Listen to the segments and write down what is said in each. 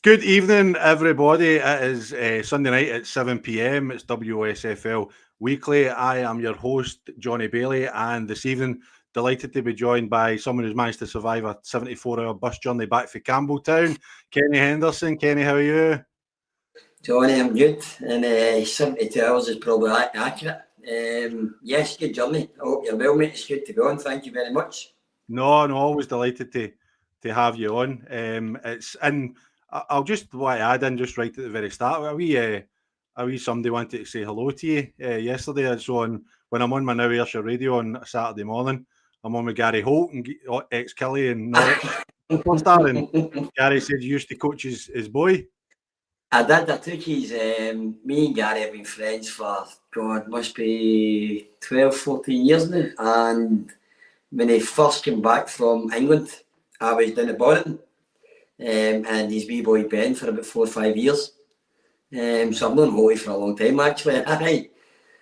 Good evening, everybody. It is Sunday night at 7 p.m. It's WOSFL Weekly. I am your host, Jonny Baillie, and this evening, delighted to be joined by someone who's managed to survive a 74-hour bus journey back from Campbelltown, Kenny Henderson. Kenny, how are you? Jonny, I'm good, and 72 hours is probably accurate. Yes, good journey. I hope you're well, mate. It's good to be on. Thank you very much. No, always delighted to have you on. I'll just want to add in just right at the very start. A wee somebody wanted to say hello to you yesterday. So when I'm on my Now Ayrshire radio on a Saturday morning, I'm on with Gary Holt and ex-Killie and Norwich superstar, and Gary said you used to coach his boy. I did. I took his. Me and Gary have been friends for, God, must be 12, 14 years now. And when he first came back from England, I was down at Bonington, and his wee boy Ben for about 4 or 5 years. So I've known Holy for a long time, actually. Aye.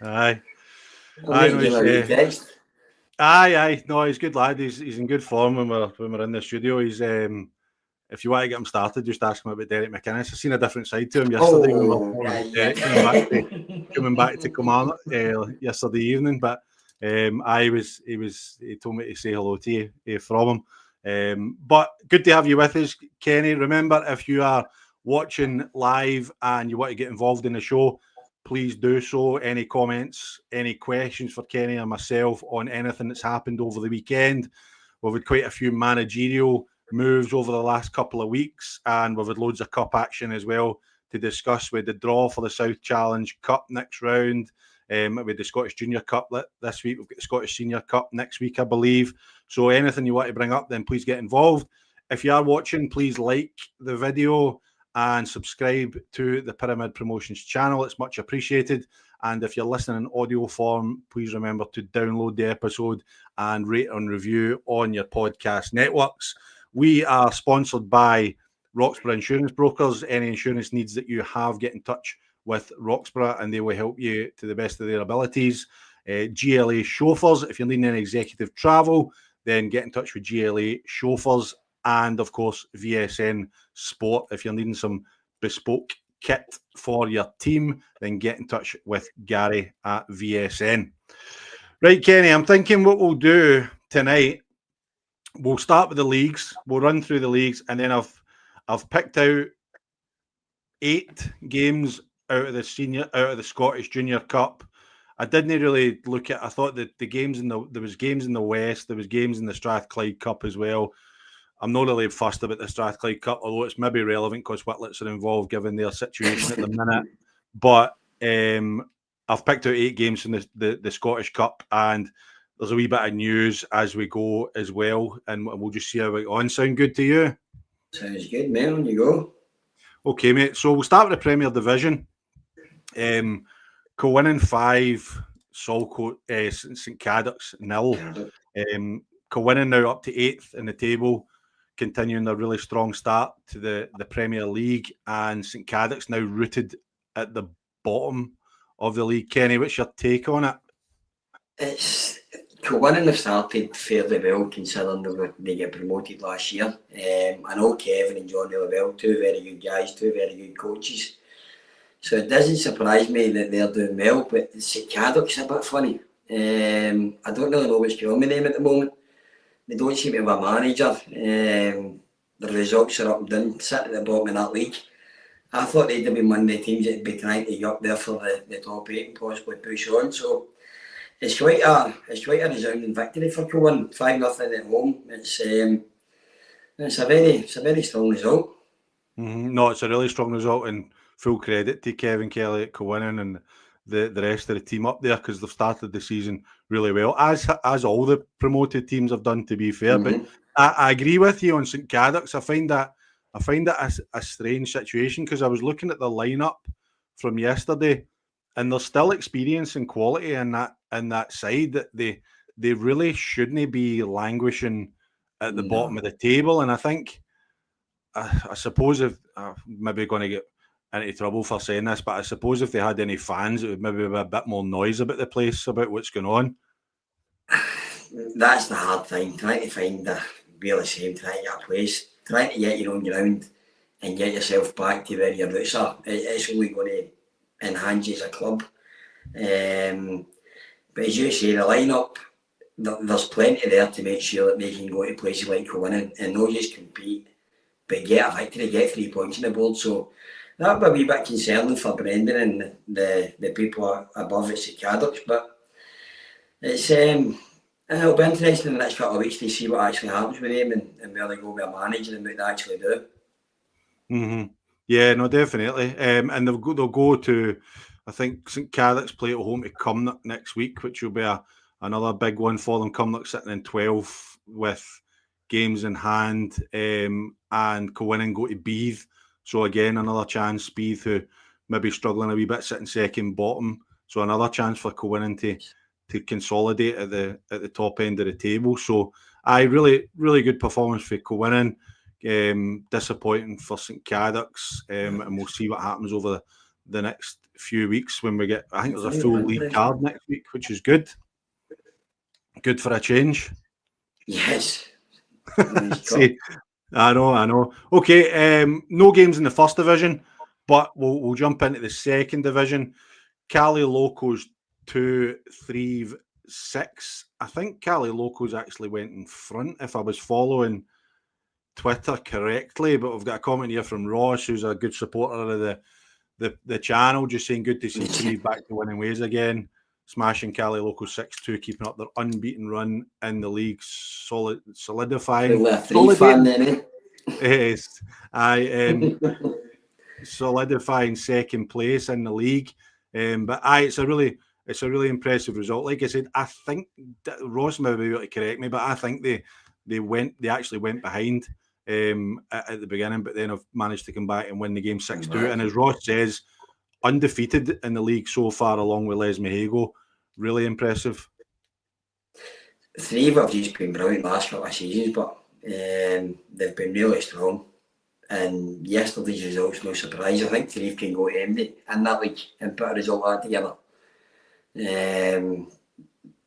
I know he's Aye. No, he's a good lad. He's in good form when we're in the studio. He's if you want to get him started, just ask him about Derek McInnes. I've seen a different side to him yesterday. Coming back to Kilmarnock yesterday evening, but he told me to say hello to you from him. But good to have you with us, Kenny. Remember, if you are watching live and you want to get involved in the show, please do so. Any comments, any questions for Kenny or myself on anything that's happened over the weekend? We've had quite a few managerial moves over the last couple of weeks, and we've had loads of cup action as well to discuss, with the draw for the South Challenge Cup next round, with the Scottish Junior Cup this week. We've got the Scottish Senior Cup next week, I believe. So anything you want to bring up, then please get involved. If you are watching, please like the video and subscribe to the Pyramid Promotions channel. It's much appreciated. And if you're listening in audio form, please remember to download the episode and rate and review on your podcast networks. We are sponsored by Roxburgh Insurance Brokers. Any insurance needs that you have, get in touch with Roxburgh and they will help you to the best of their abilities. GLA Chauffeurs, if you're needing any executive travel, then get in touch with GLA Chauffeurs. And of course, VSN Sport. If you're needing some bespoke kit for your team, then get in touch with Gary at VSN. Right, Kenny, I'm thinking what we'll do tonight, we'll start with the leagues. We'll run through the leagues, and then I've picked out 8 games out of the Scottish Junior Cup. I didn't really look at. I thought that there was games in the West, there was games in the Strathclyde Cup as well. I'm not really fussed about the Strathclyde Cup, although it's maybe relevant because Whitlets are involved given their situation at the minute. But I've picked out 8 games from the Scottish Cup, and there's a wee bit of news as we go as well, and we'll just see how it goes. Sound good to you? Sounds good, man. On you go. Okay, mate. So we'll start with the Premier Division. Kilwinning 5, Saltcoat, St Cadoc's 0. Kilwinning now up to 8th in the table, continuing their really strong start to the Premier League, and St Cadoc's now rooted at the bottom of the league. Kenny, what's your take on it? It's Kilwinning have started fairly well considering they get promoted last year. I know Kevin and Jonny are well, 2 very good guys, 2 very good coaches. So it doesn't surprise me that they're doing well, but St Cadoc's a bit funny. I don't really know what's going on with them at the moment. They don't seem to have a manager. The results are up and down, sitting at the bottom of that league. I thought they'd have been one of the teams that'd be trying to get up there for the top 8 and possibly push on. So it's quite a resounding victory for Kilwinning, 5-0 at home. It's a very strong result. No, it's a really strong result, and full credit to Kevin Kelly at Kilwinning and the rest of the team up there, because they've started the season really well, as all the promoted teams have done, to be fair. But I agree with you on St Cadoc's. I find it a strange situation, because I was looking at the lineup from yesterday, and there's still experience and quality in that side that they really shouldn't be languishing at the bottom of the table. And I think, I suppose, if I'm maybe going to get into trouble for saying this, but I suppose if they had any fans, it would maybe be a bit more noise about the place, about what's going on. That's the hard thing, trying to find the real same, trying to get a place, trying to get your own ground, and get yourself back to where your roots are. It's only going to enhance you as a club. But as you say, the lineup, there's plenty there to make sure that they can go to places like Corinne and not just compete, but get a victory, get 3 points on the board. So that would be a wee bit concerning for Brendan and the people above at St Cadoc's. But it's it'll be interesting in the next couple of weeks to see what actually happens with them and where they go with a manager and what they actually do. Mm-hmm. Yeah, no, definitely. And they'll go to, I think St Cadoc's play at home to Cumnock next week, which will be another big one for them. Cumnock sitting in 12th with games in hand, and Corinne go to Beath. So again, another chance. Beath, who maybe struggling a wee bit, sitting second bottom. So another chance for Corinne to consolidate at the top end of the table. So really good performance for Corinne. Disappointing for St Cadoc's, and we'll see what happens over the next few weeks when we get. I think there's a full league card next week, which is good. Good for a change. Yes. See, I know. Okay, no games in the first division, but we'll jump into the second division. Cali Locos 2, 3, 6. I think Cali Locos actually went in front if I was following Twitter correctly, but we've got a comment here from Ross, who's a good supporter of the channel, just saying good to see Threave back to winning ways again, smashing Cali Local 6-2, keeping up their unbeaten run in the league, solidifying. Yes, solidifying second place in the league. But it's a really impressive result. Like I said, I think Ross may be able to correct me, but I think they actually went behind at the beginning, but then have managed to come back and win the game 6-2. And as Ross says, undefeated in the league so far, along with Les Mehigo. Really impressive. Threave have just been brilliant last couple of seasons, but they've been really strong. And yesterday's results, no surprise. I think Threave can go to MD in that league and put a result out together. They've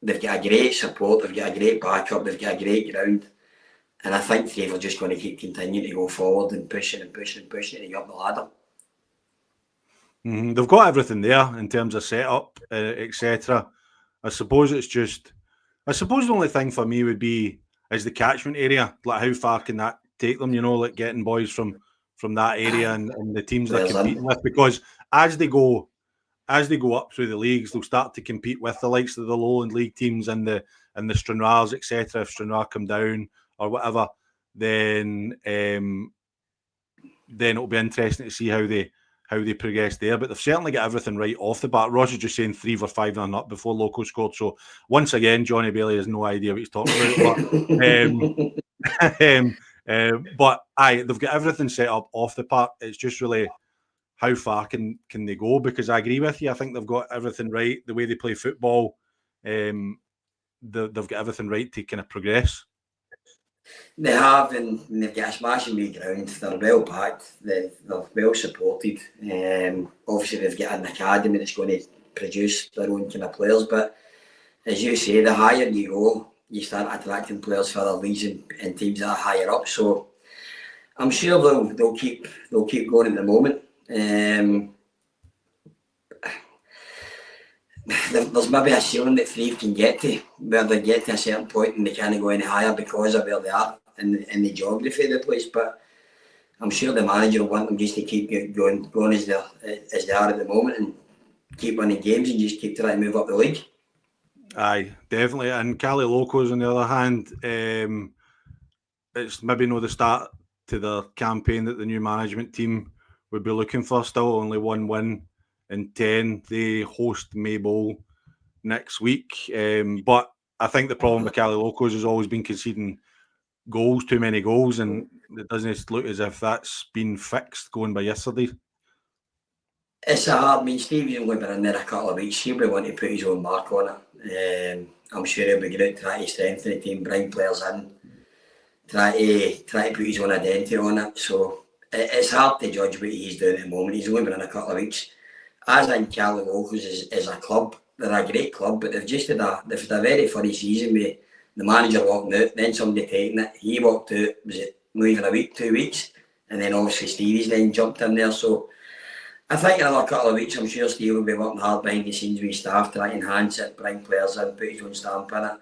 got a great support, they've got a great backup, they've got a great ground. And I think Threave are just going to keep continuing to go forward and pushing and get up the ladder. They've got everything there in terms of setup, etc. I suppose the only thing for me would be is the catchment area. Like how far can that take them? You know, like getting boys from that area and the teams they're competing with. Because as they go up through the leagues, they'll start to compete with the likes of the lowland league teams and the Stranraers, etc. If Stranraer come down or whatever, then it'll be interesting to see how they progress there. But they've certainly got everything right off the bat. Ross is just saying 3 or 5 and up before Loco scored. So once again, Jonny Baillie has no idea what he's talking about. But they've got everything set up off the park. It's just really how far can they go? Because I agree with you. I think they've got everything right. The way they play football, they've got everything right to kind of progress. They have, and they've got a smashing wee ground. They're well packed. They're well supported. Obviously, they've got an academy that's going to produce their own kind of players. But as you say, the higher you go, you start attracting players for other leagues and teams that are higher up. So I'm sure they'll keep going at the moment. There's maybe a ceiling that Threave can get to, where they get to a certain point and they can't go any higher because of where they are in the geography of the place. But I'm sure the manager will want them just to keep going as they are at the moment and keep winning games and just keep trying to move up the league. Aye, definitely. And Cali Locos, on the other hand, it's maybe not the start to the campaign that the new management team would be looking for. Still only 1 win in 10. They host Maybole next week. But I think the problem with Cali Locos has always been conceding goals, too many goals, and it doesn't look as if that's been fixed going by yesterday. It's Stevie's only been in there a couple of weeks. He'll be wanting to put his own mark on it. I'm sure he'll be going out trying to strengthen the team, bring players in, try to put his own identity on it. So it's hard to judge what he's doing at the moment. He's only been in a couple of weeks. As in Cali Locos is a club, they're a great club, but they've had a very funny season with the manager walking out, then somebody taking it. He walked out, was it not even a week, 2 weeks, and then obviously Stevie's then jumped in there. So I think in another couple of weeks, I'm sure Steve will be working hard behind the scenes with his staff to try to enhance it, bring players in, put his own stamp in it.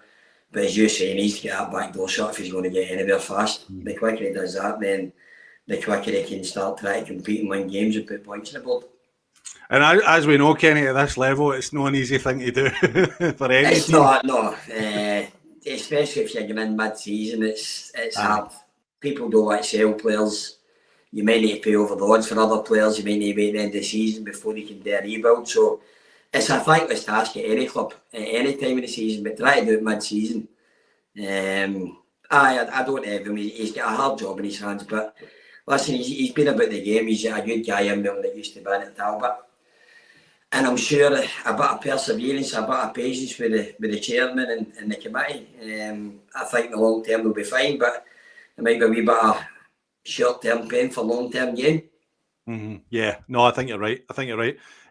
But as you say, he needs to get that back door shut if he's going to get anywhere fast. The quicker he does that, then the quicker he can start trying to compete and win games and put points on the board. And as we know, Kenny, at this level, it's not an easy thing to do for any It's team. not, no. Especially if you're going in mid-season, it's hard. People don't like sell players. You may need to pay over the odds for other players. You may need to wait the end of the season before they can do a rebuild. So it's a thankless task at any club, at any time of the season, but try to do it mid-season. I don't have him. He's got a hard job in his hands, but listen, he's been about the game. He's a good guy in there that used to be in at Talbot. And I'm sure a bit of perseverance, a bit of patience with the chairman and the committee. I think the long term will be fine, but it might be a wee bit of short-term pain for long-term gain. Mm-hmm. Yeah, no, I think you're right.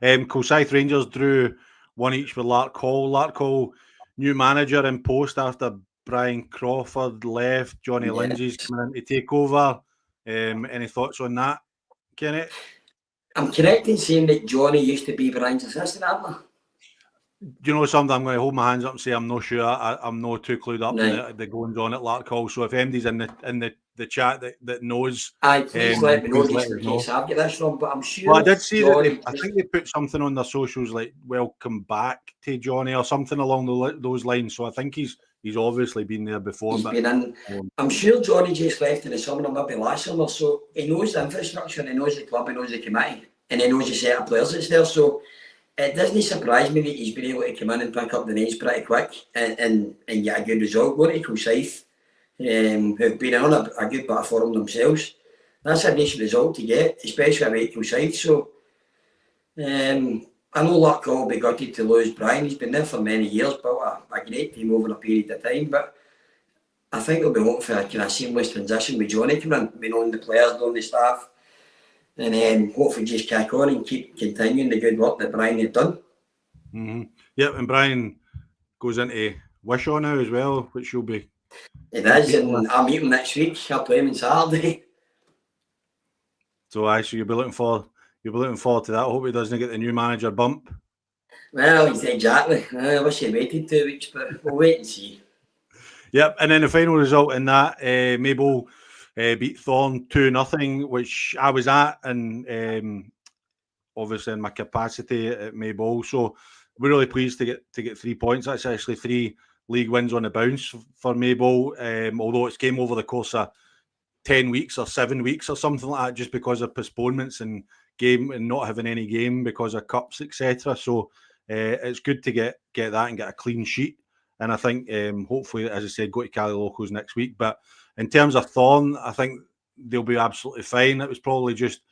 Kilsyth Rangers drew 1 each with Lark Hall. Lark Hall, new manager in post after Brian Crawford left. Johnny Lindsay's coming in to take over. Any thoughts on that, Kenny? I'm correct in saying that Jonny used to be Brian's assistant, aren't Do you know something? I'm going to hold my hands up and say I'm not sure. I'm not too clued up in the goings on at Lark Hall. So if MD's in the chat that knows, please let me know just in case I've got this wrong. But I'm sure. Well, I did see that. I think they put something on their socials like "Welcome back to Jonny" or something along those lines. So I think he's obviously been there before. He's been in. I'm sure Jonny just left in the summer or maybe last summer. So he knows the infrastructure, and he knows the club, he knows the committee, and he knows the set of players that's there. So it doesn't surprise me that he's been able to come in and pick up the names pretty quick and get a good result. Going to Kilsyth, who've been on a good bit of form themselves. That's a decent result to get, especially away at Kilsyth. So I know Lark will be gutted to lose Brian. He's been there for many years, built a great team over a period of time. But I think they'll be hoping for a kind of seamless transition with Jonny coming in, knowing the players, knowing the staff. And then hopefully just kick on and keep continuing the good work that Brian had done. Mm-hmm. Yep, and Brian goes into Wishaw now as well, which you'll be. It is, and I'll meet him next week. I'll play him on Saturday. So actually, you'll be looking forward to that. I hope he doesn't get the new manager bump. Well, exactly. I wish he waited 2 weeks, but we'll wait and see. Yep, and then the final result in that, Maybole beat Thorn 2-0, which I was at, and obviously in my capacity at Maybole. So we're really pleased to get 3 points. That's actually 3 league wins on the bounce for Maybole, although it's came over the course of 10 weeks or 7 weeks or something like that, just because of postponements and game and not having any game because of cups, etc. So it's good to get that and get a clean sheet. And I think hopefully, as I said, go to Cali Locals next week. But in terms of Thorn, I think they'll be absolutely fine. It was probably just,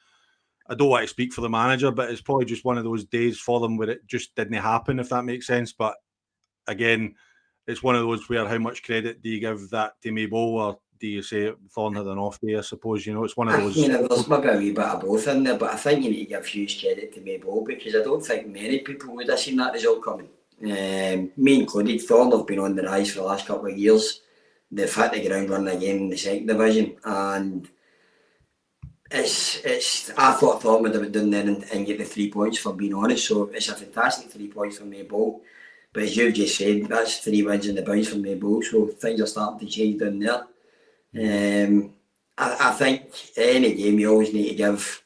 I don't want to speak for the manager, but it's probably just one of those days for them where it just didn't happen, if that makes sense. But again, it's one of those where how much credit do you give that to Maybole, or do you say Thorn had an off day? I suppose, it's one of those. There's maybe a wee bit of both in there, but I think you need to give huge credit to Maybole because I don't think many people would have seen that result coming. Me included. Thorn have been on the rise for the last couple of years. They've hit the ground running again in the second division, and it's. I thought Thorn would have done then and get the 3 points, for being honest. So it's a fantastic 3 points for Maybole. But as you've just said, that's 3 wins in the bounce for Maybole, so things are starting to change down there. I think any game you always need to give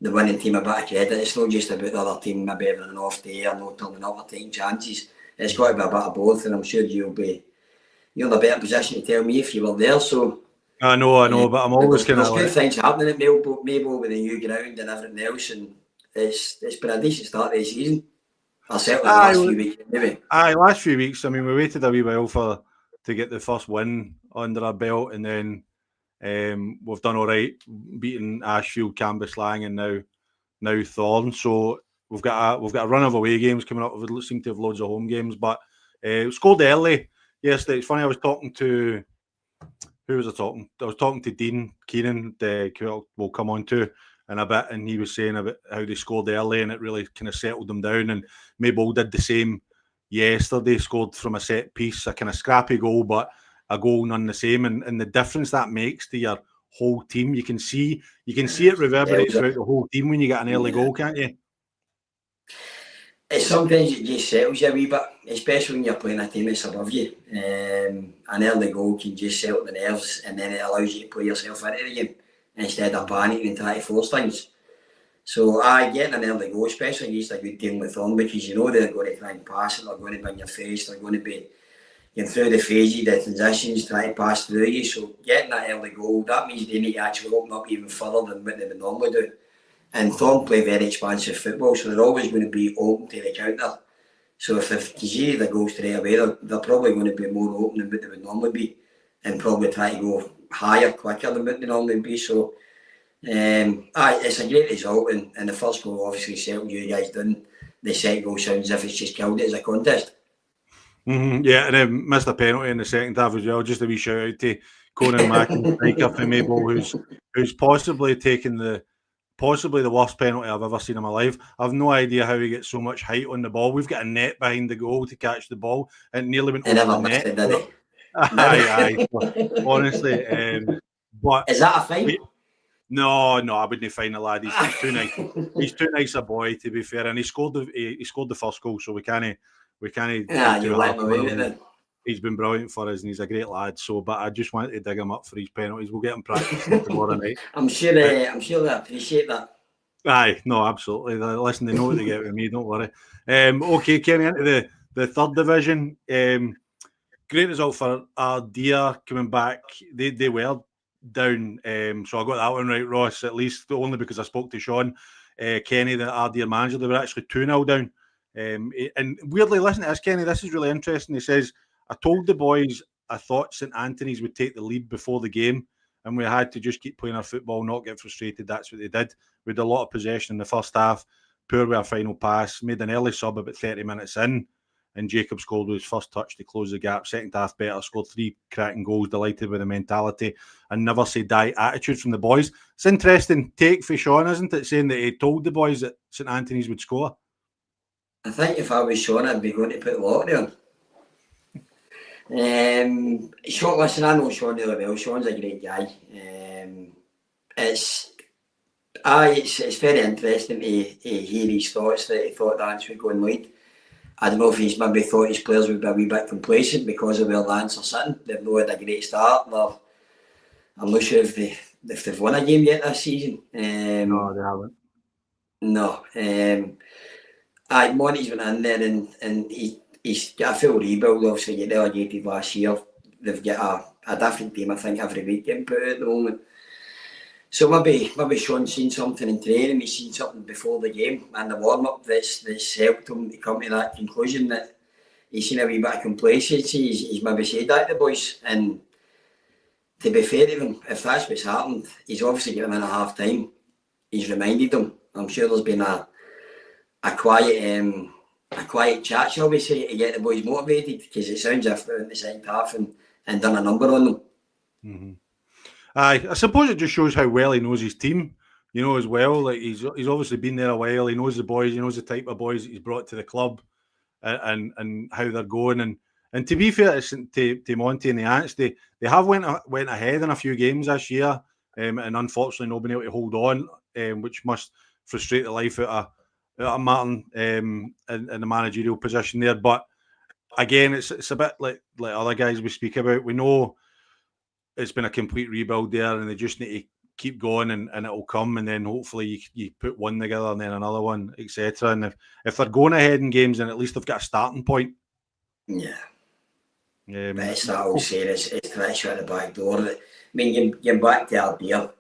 the winning team a bit of credit. It's not just about the other team maybe having an off day or not turning up or taking chances. It's got to be a bit of both, and I'm sure you're in a better position to tell me if you were there. So I know, but I'm always kind of there's good things happening at Maybole with the new ground and everything else, and it's been a decent start to the season. Certainly the last few weeks, maybe. Last few weeks. I mean, we waited a wee while to get the first win under our belt, and then we've done all right, beating Ashfield, Cambuslang, and now Thorn. So we've got a run of away games coming up. We seem to have loads of home games, but scored early yesterday. It's funny. I was talking to who was I talking? I was talking to Dean Keenan. We'll come on to in a bit, and he was saying about how they scored early and it really kind of settled them down. And Maybole did the same yesterday, scored from a set piece, a kind of scrappy goal, but a goal none the same. And the difference that makes to your whole team. You can see it reverberate throughout the whole team when you get an early goal, can't you? It's sometimes it just settles you a wee bit, especially when you're playing a team that's above you. An early goal can just settle the nerves, and then it allows you to play yourself into the game instead of panicking and trying to force things. So getting an early goal, especially against a good team like Thorn, because you know they're going to try and pass it, they're going to be in your face, they're going to be getting through the phases, the transitions, trying to pass through you. So getting that early goal, that means they need to actually open up even further than what they would normally do. And Thorn play very expansive football, so they're always going to be open to the counter. So if they see the goal straight away, they're probably going to be more open than what they would normally be, and probably try to go higher, quicker than what they normally be. So it's a great result, and the first goal obviously settled you guys done. The second goal sounds as if it's just killed it as a contest. Yeah, and then missed a penalty in the second half as well. Just a wee shout out to Conan Mackin, striker from Maple, who's possibly taken the worst penalty I've ever seen in my life. I've no idea how he gets so much height on the ball. We've got a net behind the goal to catch the ball, and nearly went over the net. It, did he? Aye. Honestly, but is that a fine? No, I wouldn't find the lad. He's too nice. He's too nice a boy, to be fair. And he scored the first goal, so we can't. You let him away with it. He's been brilliant for us, and he's a great lad. So, but I just wanted to dig him up for his penalties. We'll get him practicing tomorrow night. I'm sure they appreciate that. Aye, no, absolutely. Listen, they know what they get with me. Don't worry. Okay, Kenny, into the third division. Great result for Ardea coming back. They were down, so I got that one right, Ross. At least only because I spoke to Sean Kenny, the Ardea manager. They were actually 2-0 down. And weirdly, listen to this, Kenny. This is really interesting. He says, "I told the boys I thought St Anthony's would take the lead before the game, and we had to just keep playing our football, not get frustrated. That's what they did. We had a lot of possession in the first half, poor with our final pass, made an early sub about 30 minutes in, and Jacob scored with his first touch to close the gap. Second half better, scored 3 cracking goals, delighted with the mentality and never say die attitude from the boys." It's an interesting take for Sean, isn't it, saying that he told the boys that St Anthony's would score? I think if I was Sean, I'd be going to put the lottery on. Sean, listen, I know Sean really well. Sean's a great guy. It's very interesting to hear his thoughts, that he thought Lance would go in lead. I don't know if he's maybe thought his players would be a wee bit complacent because of where Lance are sitting. They've not had a great start. I'm not sure if they've won a game yet this season. No, they haven't. No. Monty's went in there and he's got a full rebuild. Obviously, get relegated last year. They've got a different team, I think, every week getting put out at the moment. So maybe Sean's seen something in training, he's seen something before the game and the warm-up that's helped him to come to that conclusion, that he's seen a wee bit of complacency. He's maybe said that to the boys, and to be fair to them, if that's what's happened, he's obviously got them in at half-time. He's reminded them. I'm sure there's been a quiet chat, shall we say, to get the boys motivated, because it sounds as if they're in the second half and done a number on them. Mm-hmm. I suppose it just shows how well he knows his team, as well. Like he's obviously been there a while. He knows the boys. He knows the type of boys that he's brought to the club, and how they're going. And to be fair to Monty and the Ants, they have went ahead in a few games this year, and unfortunately not been able to hold on, which must frustrate the life out of Martin in the managerial position there. But again, it's a bit like other guys we speak about. We know it's been a complete rebuild there, and they just need to keep going, and it'll come, and then hopefully you put one together and then another one, etc. And if they're going ahead in games, then at least they've got a starting point. Yeah. But it's that old saying, it's trying to shut the back door. I mean, you're back to Ardea.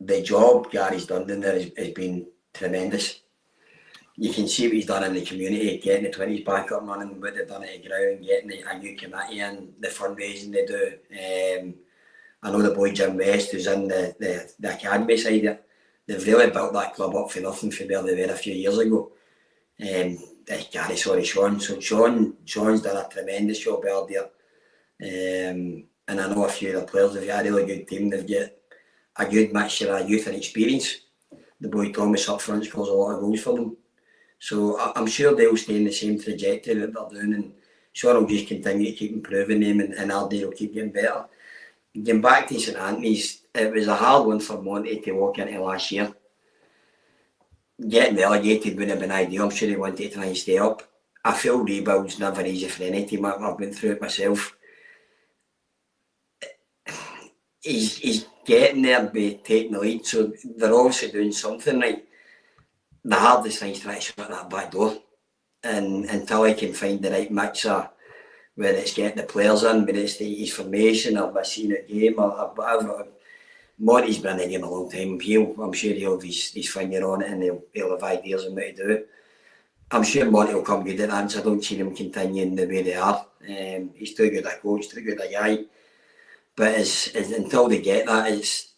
The job Gary's done in there has been tremendous. You can see what he's done in the community, getting the 20s back up and running, what they've done at the ground, getting a new committee in, the fundraising they do. I know the boy Jim West, who's in the academy side there, they've really built that club up for nothing from where they were a few years ago. Sean. So Sean's done a tremendous job out there. And I know a few of the players, they've got a really good team. They've got a good mixture of youth and experience. The boy Thomas up front scores a lot of goals for them. So I'm sure they'll stay in the same trajectory that they're doing, and Sean will just continue to keep improving them, and Ardea will keep getting better. Getting back to St Anthony's, it was a hard one for Monty to walk into last year. Getting relegated wouldn't have been ideal. I'm sure he wanted to try and stay up. I feel rebuild's never easy for any team. I've been through it myself. He's getting there by taking the lead, so they're obviously doing something right. The hardest thing is trying to shut that back door, and until I can find the right mix of whether it's getting the players in, whether it's his formation or by seeing a game or whatever. Monty's been in the game a long time. I'm sure he'll have his finger on it and he'll have ideas on what to do. I'm sure Monty will come good at that, so I don't see them continuing the way they are. He's too good a coach, too good a guy. But until they get that, it's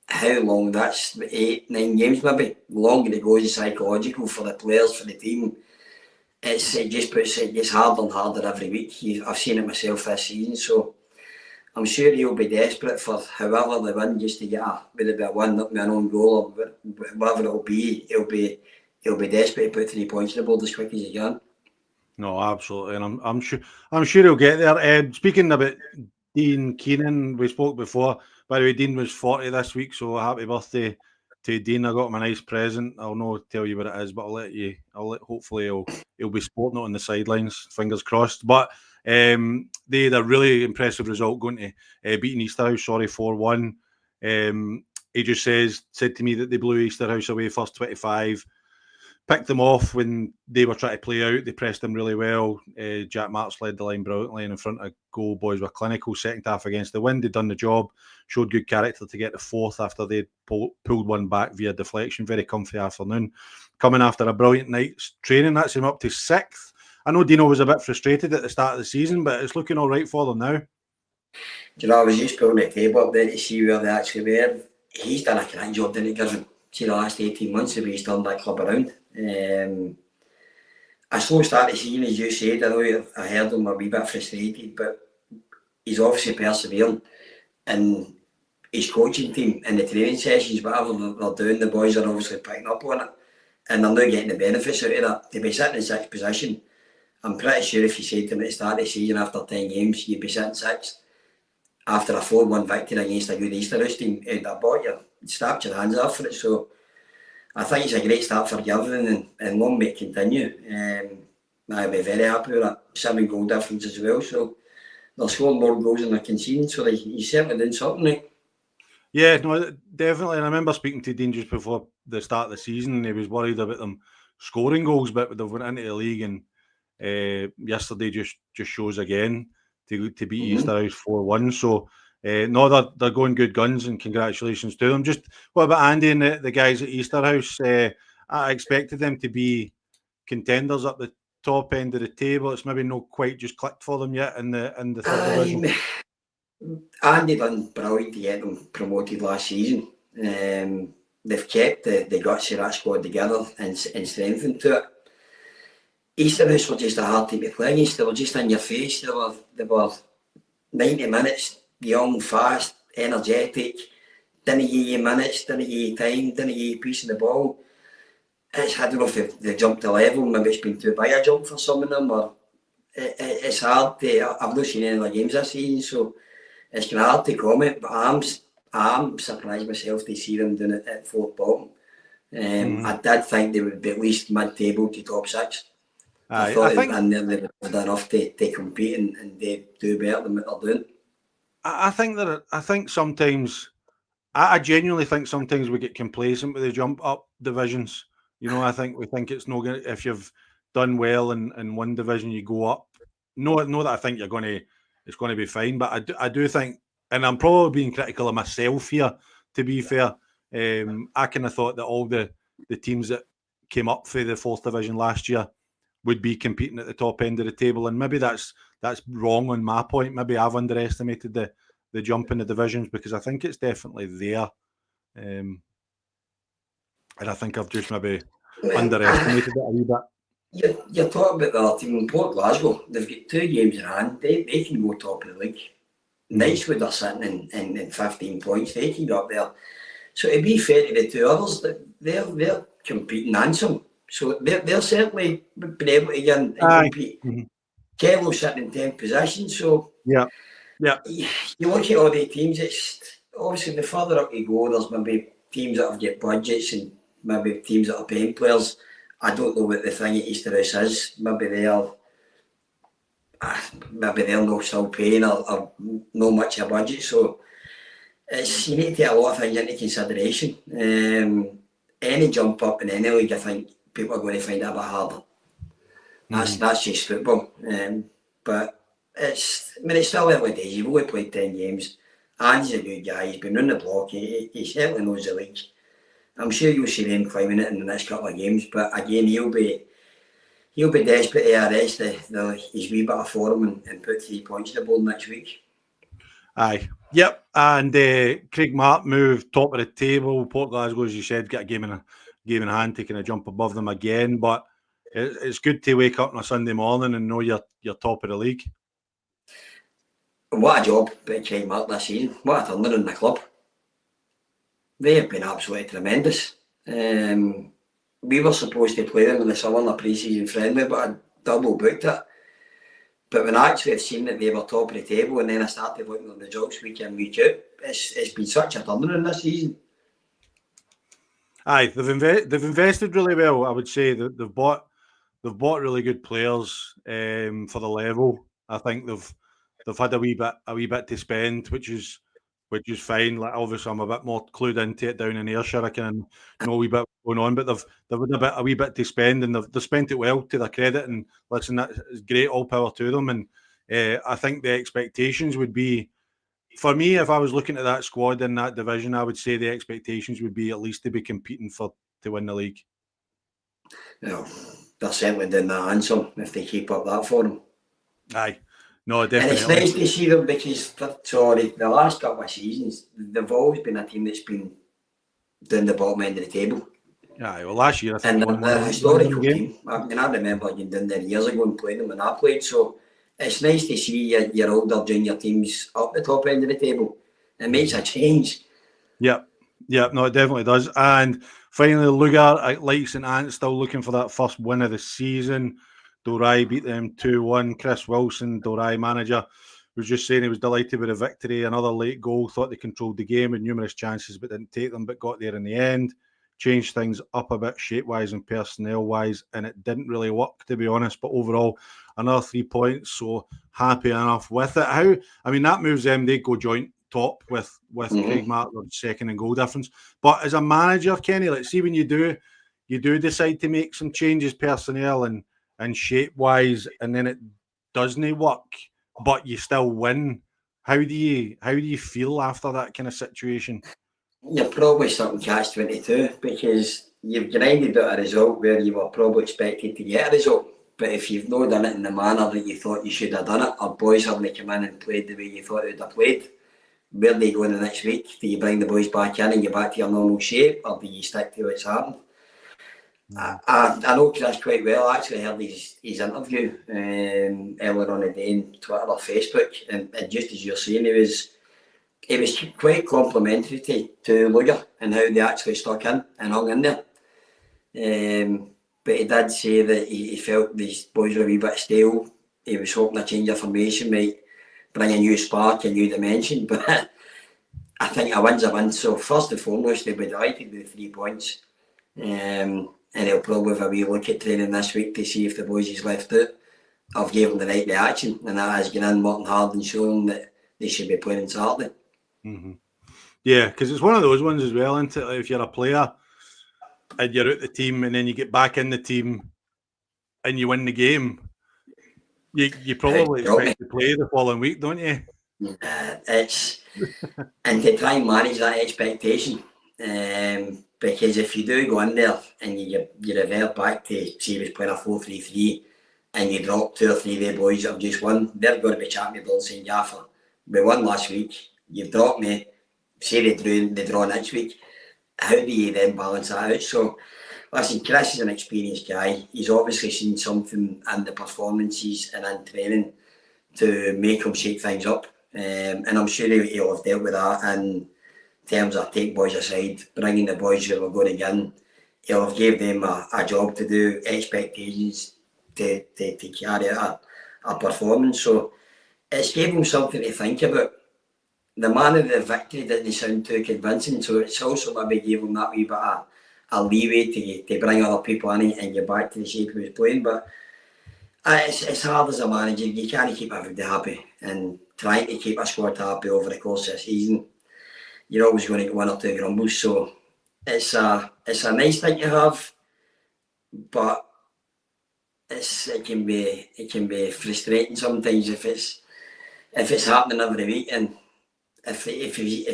how long, that's 8-9 games maybe. The longer it goes, it's psychological for the players, for the team. It gets harder and harder every week. I've seen it myself this season, so I'm sure he'll be desperate for however they win, just to get whether it be a win, not an own goal or whatever it'll be. He'll be desperate to put 3 points on the board as quick as he can. No, absolutely, and I'm sure he'll get there. Speaking about Dean Keenan, we spoke before. By the way, Dean was 40 this week, so happy birthday to Dean. I got him a nice present. I'll not tell you what it is, but hopefully he'll be sporting it on the sidelines. Fingers crossed. But they had a really impressive result going to beating Easterhouse. 4-1. He just said to me that they blew Easterhouse away first 25. Picked them off when they were trying to play out. They pressed them really well. Jack Marks led the line brilliantly, and in front of goal, boys were clinical. Second half against the wind, they'd done the job. Showed good character to get the fourth after they pulled one back via deflection. Very comfy afternoon. Coming after a brilliant night's training, that's him up to 6th. I know Dino was a bit frustrated at the start of the season, but it's looking all right for them now. You know, I was just pulling the table up there to see where they actually were. He's done a great job, didn't he, Gavin? See the last 18 months of he's turned that club around. A slow start to season, as you said. I know I heard him a wee bit frustrated, but he's obviously persevering. And his coaching team and the training sessions, whatever they're doing, the boys are obviously picking up on it. And they're now getting the benefits out of that. To be sitting in 6th position, I'm pretty sure if you said to him at the start of the season after 10 games, you'd be sitting 6th. After a 4-1 victory against a good Easterhouse team, you'd snapped your hands off for it. So I think it's a great start for Gavin and one may continue. I'd be very happy with that. 7 goal difference as well. So they're scoring more goals than they're conceding. So he's certainly doing something right. Yeah, no, definitely. And I remember speaking to Dean just before the start of the season, and he was worried about them scoring goals, but they've went into the league, and yesterday just shows again to beat Easterhouse 4-1. So no, they're going good guns, and congratulations to them. Just what about Andy and the guys at Easterhouse? I expected them to be contenders at the top end of the table. It's maybe not quite just clicked for them yet in the 3rd division. Andy done brilliant to get them promoted last season. They've kept the guts of that squad together and strengthened to it. Easterhouse were just a hard team to play against. They were just in your face. They were 90 minutes, young, fast, energetic, didn't give you minutes, didn't give you time, didn't give you a piece of the ball. I don't know if they jumped a level, maybe it's been too big a jump for some of them, or it's hard to, I've not seen any of the games this season, so it's kind of hard to comment, but I'm surprised myself to see them doing it at 4th bottom. I did think they would be at least mid-table to top 6. I thought they would have done enough to compete and they do better than what they're doing. I think sometimes, I genuinely think sometimes we get complacent with the jump up divisions. You know, we think it's no good if you've done well in one division, you go up. No, that I think it's going to be fine, but I do think, and I'm probably being critical of myself here, to be fair. I kind of thought that all the teams that came up for the 4th division last year would be competing at the top end of the table, and maybe that's wrong on my point. Maybe I've underestimated the jump in the divisions, because I think it's definitely there, and I think I've just maybe underestimated it a wee bit. You're talking about the team in Port Glasgow. They've got 2 games in hand. They can go top of the league. Knightswood are sitting in 15 points. They can go up there. So to be fair to the 2 others, they're competing handsome. So they're certainly been able to get in and compete. Kello's sitting in 10th position. So yeah, Yeah. You look at all the teams, it's obviously the further up you go, there's maybe teams that have got budgets and maybe teams that are paying players. I don't know what the thing at Easterhouse is. Maybe they're not still paying or not much of a budget. So you need to take a lot of things into consideration. Any jump up in any league, I think people are going to find it a bit harder. That's just football. But it's still early days. You've only played 10 games. Andy's a good guy. He's been on the block. He certainly knows the league. I'm sure you'll see them climbing it in the next couple of games. But again, he'll be desperate to arrest his wee bit of form and put 3 points on the board next week. Aye. Yep. And Craig Mark moved top of the table. Port Glasgow, as you said, got a game in hand, taking a jump above them again. But it's good to wake up on a Sunday morning and know you're top of the league. What a job by Craig Mark this season. What a turnaround in the club. They have been absolutely tremendous. We were supposed to play them in the summer in a pre-season friendly, but I double booked it. But when I actually have seen that they were top of the table and then I started looking at the results week in, week out, it's been such a turnaround this season. Aye, they've invested really well. I would say that they've bought really good players for the level. I think they've had a wee bit to spend, which is fine. Like obviously, I'm a bit more clued into it down in Ayrshire. I can know a wee bit going on, but they've had a wee bit to spend, and they've spent it well to their credit. And listen, that's great. All power to them. And I think the expectations would be, for me, if I was looking at that squad in that division, I would say the expectations would be at least to be competing to win the league. Well, they're certainly doing that handsome if they keep up that form. Aye. No, definitely. And it's nice to see them because, the last couple of seasons, they've always been a team that's been down the bottom end of the table. Aye, well, last year I think and they're a historical team. I mean, I remember getting down there years ago and playing them when I played, so it's nice to see your older junior teams up the top end of the table. It makes a change. Yep, no, it definitely does. And finally, Lugar at Light St Anne's still looking for that first win of the season. Dorai beat them 2-1. Chris Wilson, Dorai manager, was just saying he was delighted with the victory. Another late goal, thought they controlled the game with numerous chances but didn't take them, but got there in the end. Changed things up a bit shape-wise and personnel-wise, and it didn't really work, to be honest. But overall, another 3 points, so happy enough with it. That moves them. They go joint top with Craig Mark, second in goal difference. But as a manager, Kenny, let's see when you do decide to make some changes personnel and shape-wise, and then it doesn't work, but you still win. How do you feel after that kind of situation? You're probably stuck in catch-22 because you've grinded out a result where you were probably expected to get a result. But if you've not done it in the manner that you thought you should have done it, or boys haven't come in and played the way you thought they would have played, where do you go in the next week? Do you bring the boys back in and you're back to your normal shape, or do you stick to what's happened? I know Chris quite well. I actually heard his interview earlier on the day on Twitter or Facebook, and just as you're saying, he was quite complimentary to Lugar and how they actually stuck in and hung in there. But he did say that he felt these boys were a wee bit stale. He was hoping a change of formation might bring a new spark, a new dimension. But I think a win's a win. So first and foremost, they'll be delighted with 3 points. And he'll probably have a wee look at training this week to see if the boys he's left out have given them the right reaction. And that has gone in, working hard and showing that they should be playing on Saturday. Mm-hmm. Yeah, because it's one of those ones as well, isn't it? Like if you're a player and you're out the team and then you get back in the team and you win the game, you probably expect to play the following week, don't you? It's and to try and manage that expectation, because if you do go in there and you revert back to say he was playing a 4-3-3 and you drop 2 or 3 of the boys that have just won, they're going to be chatting to Bill saying, Gaffer, we won last week, you've dropped me, say they draw next week. How do you then balance that out? So, listen, Chris is an experienced guy. He's obviously seen something in the performances and in training to make him shake things up. And I'm sure he'll have dealt with that in terms of take boys aside, bringing the boys who are going to get in. He'll have gave them a job to do, expectations to carry out a performance. So, it's gave them something to think about. The man of the victory didn't sound too convincing, so it's also maybe gave him that wee bit of a leeway to bring other people in and get back to the shape he was playing. But it's hard as a manager. You can't keep everybody happy, and trying to keep a squad happy over the course of the season, you're always going to get one or two grumbles. So it's a nice thing to have, but it can be frustrating sometimes if it's happening every week. And if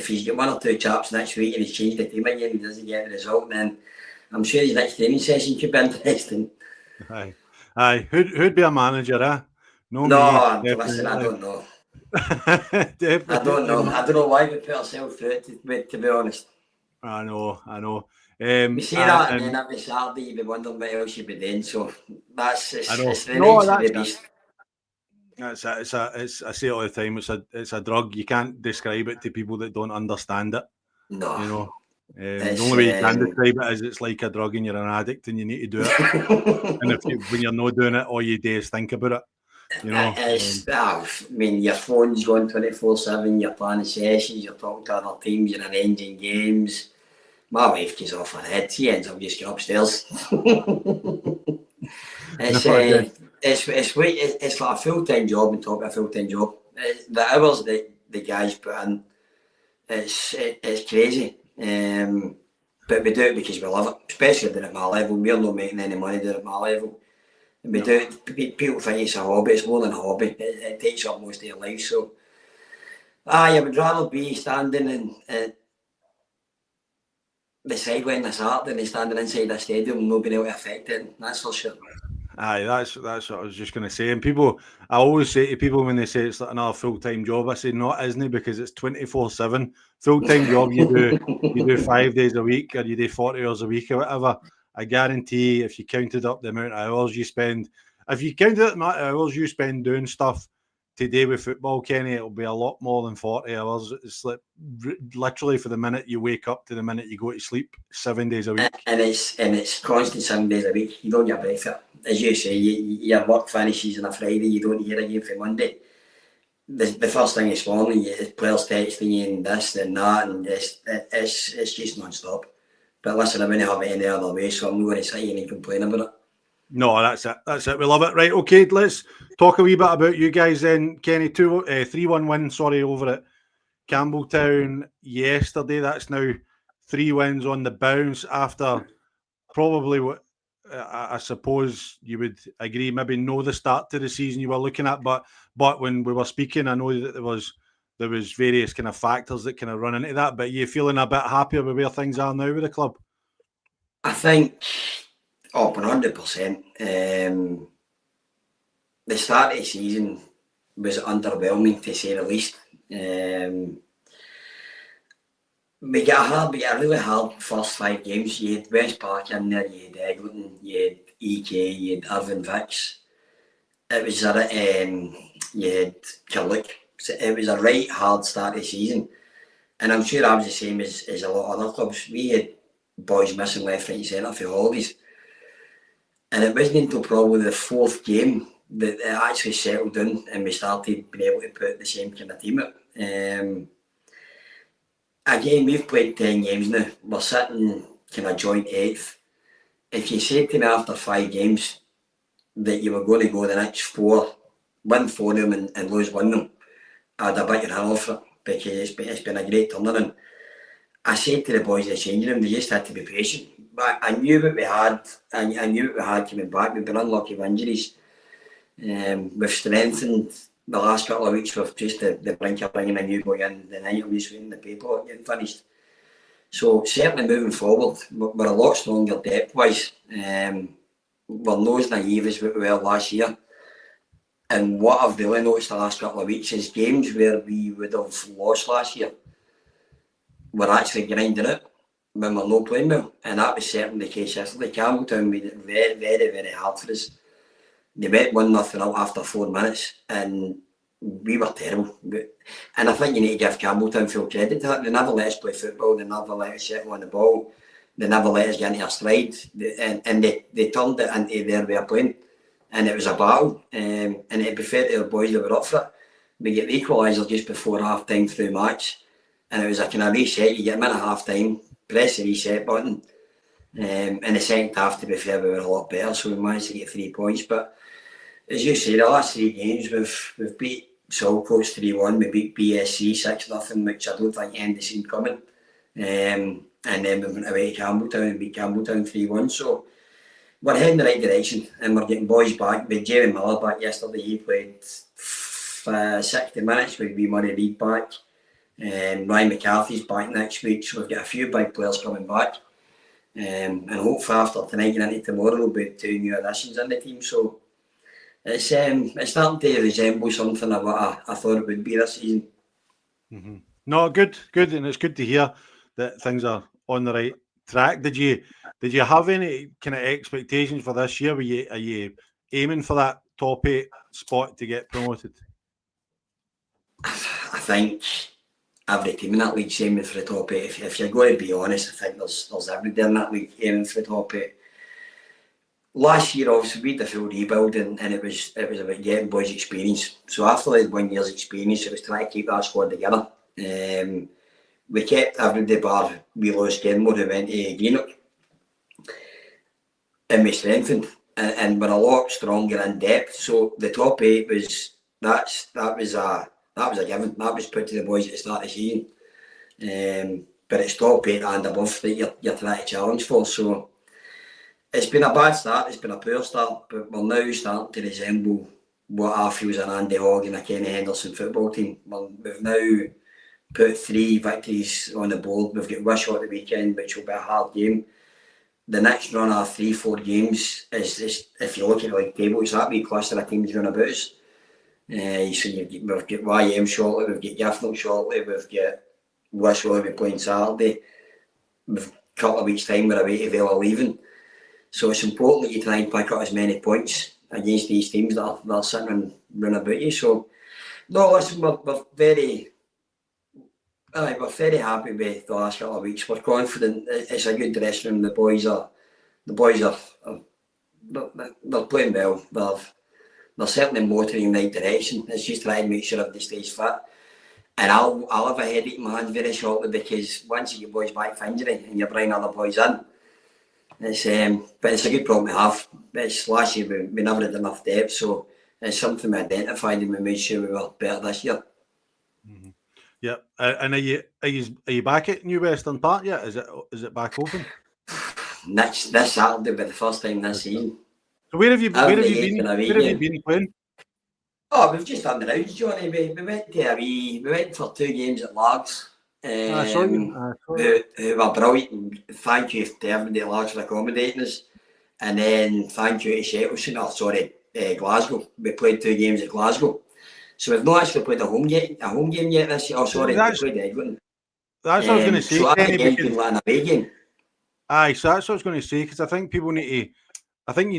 he's got one or two chaps next week and he's changed the team again and he doesn't get the result, then I'm sure his next training session could be interesting. Aye. Who'd be a manager, eh? No, listen, I don't know. I don't know. I don't know why we put ourselves through it, to be honest. I know. We say that, and then every Saturday you'd be wondering what else you'd be doing. So it's the nature of the beast. I say it all the time. It's a drug. You can't describe it to people that don't understand it. No, you know. The only way you can describe it is it's like a drug and you're an addict and you need to do it. And when you're not doing it, all you do is think about it. You know, I mean, your phone's going 24/7. You're planning sessions. You're talking to other teams. You're arranging games. My wife gets off her head. She ends up just going upstairs. It's like a full-time job on top of a full-time job. The hours that the guys put in, it's crazy. But we do it because we love it, especially doing it at my level. We're not making any money doing it at my level. And we do it. People think it's a hobby. It's more than a hobby. It takes up most of your life. So, I would rather be standing in the sideline this Saturday than standing inside a stadium and not being able to affect it. That's for sure. Aye, that's what I was just going to say. And I always say to people when they say it's like another full-time job, I say no, it isn't, because it's 24/7. Full-time job you do 5 days a week, or you do 40 hours a week or whatever. I guarantee if you counted up the amount of hours you spend, if you counted up the amount of hours you spend doing stuff today with football, Kenny, it'll be a lot more than 40 hours. It's like literally for the minute you wake up to the minute you go to sleep, 7 days a week. And it's constant 7 days a week. You don't get a break for it. As you say, your work finishes on a Friday, you don't hear again for Monday. The first thing this morning, players texting you and this and that, and it's just non-stop. But listen, I wouldn't have it any other way, so I'm not going to sit here and complain about it. No, that's it. We love it. Right, okay, let's talk a wee bit about you guys then. Kenny, 3-1 win, over at Campbelltown yesterday. That's now 3 wins on the bounce after probably what I suppose you would agree, maybe know the start to the season you were looking at, but when we were speaking, I know that there was various kind of factors that kind of run into that. But you feeling a bit happier with where things are now with the club? I think 100%. The start of the season was underwhelming, to say the least. We got a really hard first 5 games. You had West Park in there, you had Eglinton, you had EK, you had Irvine Vicks. It was you had Killick. So it was a right hard start of the season. And I'm sure I was the same as a lot of other clubs. We had boys missing left, right and centre for holidays. And it wasn't until probably the 4th game that it actually settled in and we started being able to put the same kind of team out. Again, we've played 10 games now. We're sitting kind of joint 8th. If you said to me after 5 games that you were going to go the next 4, win 4 of them and lose 1 of them, I'd have bit your hand off it, because it's been a great turnaround. I said to the boys in the changing room, they just had to be patient. But I knew what we had. I knew what we had coming back. We've been unlucky with injuries. We've strengthened the last couple of weeks with just the brink of bringing a new boy in the night. I'm just waiting the paperwork getting finished. So certainly moving forward, we're a lot stronger depth-wise. We're not as naive as we were last year. And what I've really noticed the last couple of weeks is games where we would have lost last year, we're actually grinding it when we're not playing well. And that was certainly the case yesterday. Campbelltown made it very, very, very hard for us. They went 1-0 up after 4 minutes and we were terrible. And I think you need to give Campbelltown full credit to that. They never let us play football, they never let us settle on the ball, they never let us get into our stride, and they turned it into their way of playing. And it was a battle, and to be fair to the boys, they were up for it. we get the equaliser just before half time through match, and it was a kind of reset. You get a minute half time, press the reset button. In the second half, to be fair, we were a lot better, so we managed to get 3 points. But as you say, the last 3 games we've beat Saltcoats 3-1, we beat BSC 6-0, which I don't think anybody seen coming. And then we went away to Campbelltown and beat Campbelltown 3-1. So we're heading in the right direction, and we're getting boys back. We had Jamie Miller back yesterday. He played 60 minutes with wee Murray Reid back. Ryan McCarthy's back next week, so we've got a few big players coming back. And hopefully after tonight and into tomorrow we'll be 2 new additions in the team. So it's starting to resemble something of what I thought it would be this season. Mm-hmm. No, good, and it's good to hear that things are on the right track. Did you have any kind of expectations for this year? Are you aiming for that top 8 spot to get promoted? I think every team in that league's aiming for the top 8. If you're going to be honest, I think there's everybody in that league aiming for the top 8. Last year, obviously, we did the full rebuild, and it was about getting boys experience. So after the 1 year's experience, it was trying to keep that squad together. We kept everybody bar we lost Kenmore who went to Greenock, and we strengthened, and we're a lot stronger in depth. So the top 8 was that was a given. That was put to the boys at the start of the season. But it's top 8 and above that you're trying to challenge for. So it's been a bad start, it's been a poor start, but we're now starting to resemble what I feel is an Andy Hogg and a Kenny Henderson football team. We've now put 3 victories on the board. We've got Wishaw at the weekend, which will be a hard game. The next run of 3-4 games is if you look at the league table, it's that wee cluster of teams running about us. So we've got YM shortly, we've got Giffnock shortly, we've got Wishaw we'll be playing Saturday. We've a couple of weeks' time we're away to Villa leaving. So it's important that you try and pick up as many points against these teams that are sitting and running about you. So, no, listen, we're very happy with the last couple of weeks. We're confident it's a good dressing room. The boys are they're playing well. They're certainly motoring in the right direction. It's just trying to make sure everybody stays fit. And I'll have a headache in my hands very shortly, because once you get boys back from injury and you bring other boys in, but it's a good problem to have. It's last year we never had enough depth, so it's something we identified and we made sure we were better this year. Mm-hmm. Yeah, and are you back at New Western Park yet? Is it back open? This Saturday will be the first time this season. So where have you been playing? Oh, we've just done the rounds, Jonny. We went for 2 games at Largs. Who were brilliant. Thank you to everybody at Largs for accommodating us. And then thank you to Shettleston, Glasgow. We played 2 games at Glasgow. So we've not actually played a home game yet this year. We played Eglinton. That's what I was going to say. So that game's been like an away game. Aye, so that's what I was going to say, because I think you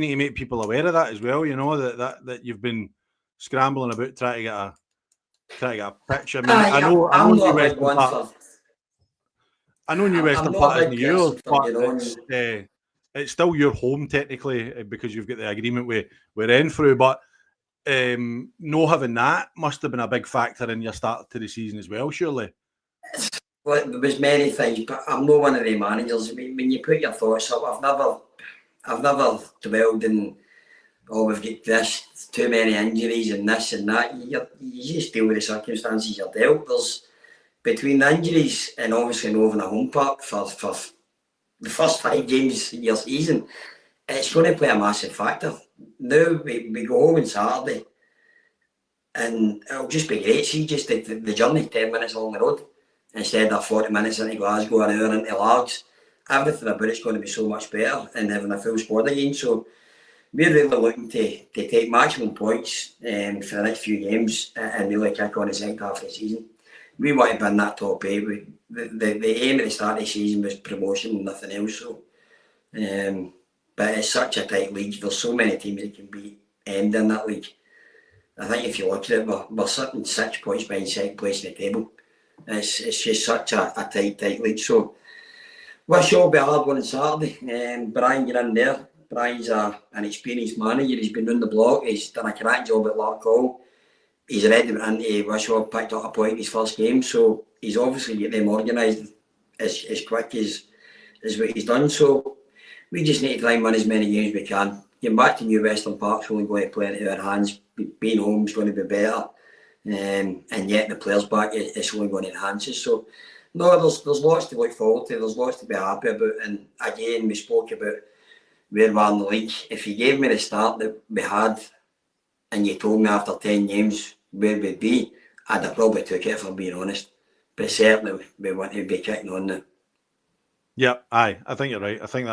need to make people aware of that as well. You know that you've been scrambling about trying to get a pitch. I mean, I know New Western Park. I know New Western Park isn't yours, but it's still your home technically, because you've got the agreement with Renfrew. But no having that must have been a big factor in your start to the season as well, surely. Well, there was many things, but I'm not one of the managers. I mean, when you put your thoughts up, I've never dwelled in, we've got this, too many injuries and this and that. You just deal with the circumstances you're dealt. There's between the injuries and obviously not having a home park for the first 5 games of your season, it's going to play a massive factor. Now we go home on Saturday, and it'll just be great. See, just the journey, 10 minutes along the road, instead of 40 minutes into Glasgow, an hour into Largs. Everything about it's going to be so much better, and having a full squad again. So we're really looking to take maximum points for the next few games and really kick on the second half of the season. We want to be in that top 8. The aim at the start of the season was promotion and nothing else. So, but it's such a tight league. There's so many teams that can be end in that league. I think if you look at it, we're sitting 6 points behind second place in the table. It's just such a tight league. So Wishaw will be a hard one on Saturday. Brian, you're in there. Brian's an experienced manager. He's been on the block. He's done a cracking job at Larkhall. he's already went into WOSFL, picked up a point in his first game, so he's obviously get them organised as quick as what he's done. So we just need to try and win as many games as we can. Getting back to New Western Park's only going to play into our hands. Being home is going to be better, and yet the players back, it's only going to enhance us. So no, there's lots to look forward to. There's lots to be happy about. And again, we spoke about where we are in the league. If you gave me the start that we had, and you told me after 10 games where we'd be, I'd have probably took it, if I'm being honest. But certainly we want to be kicking on now. Yeah, I think you're right. I think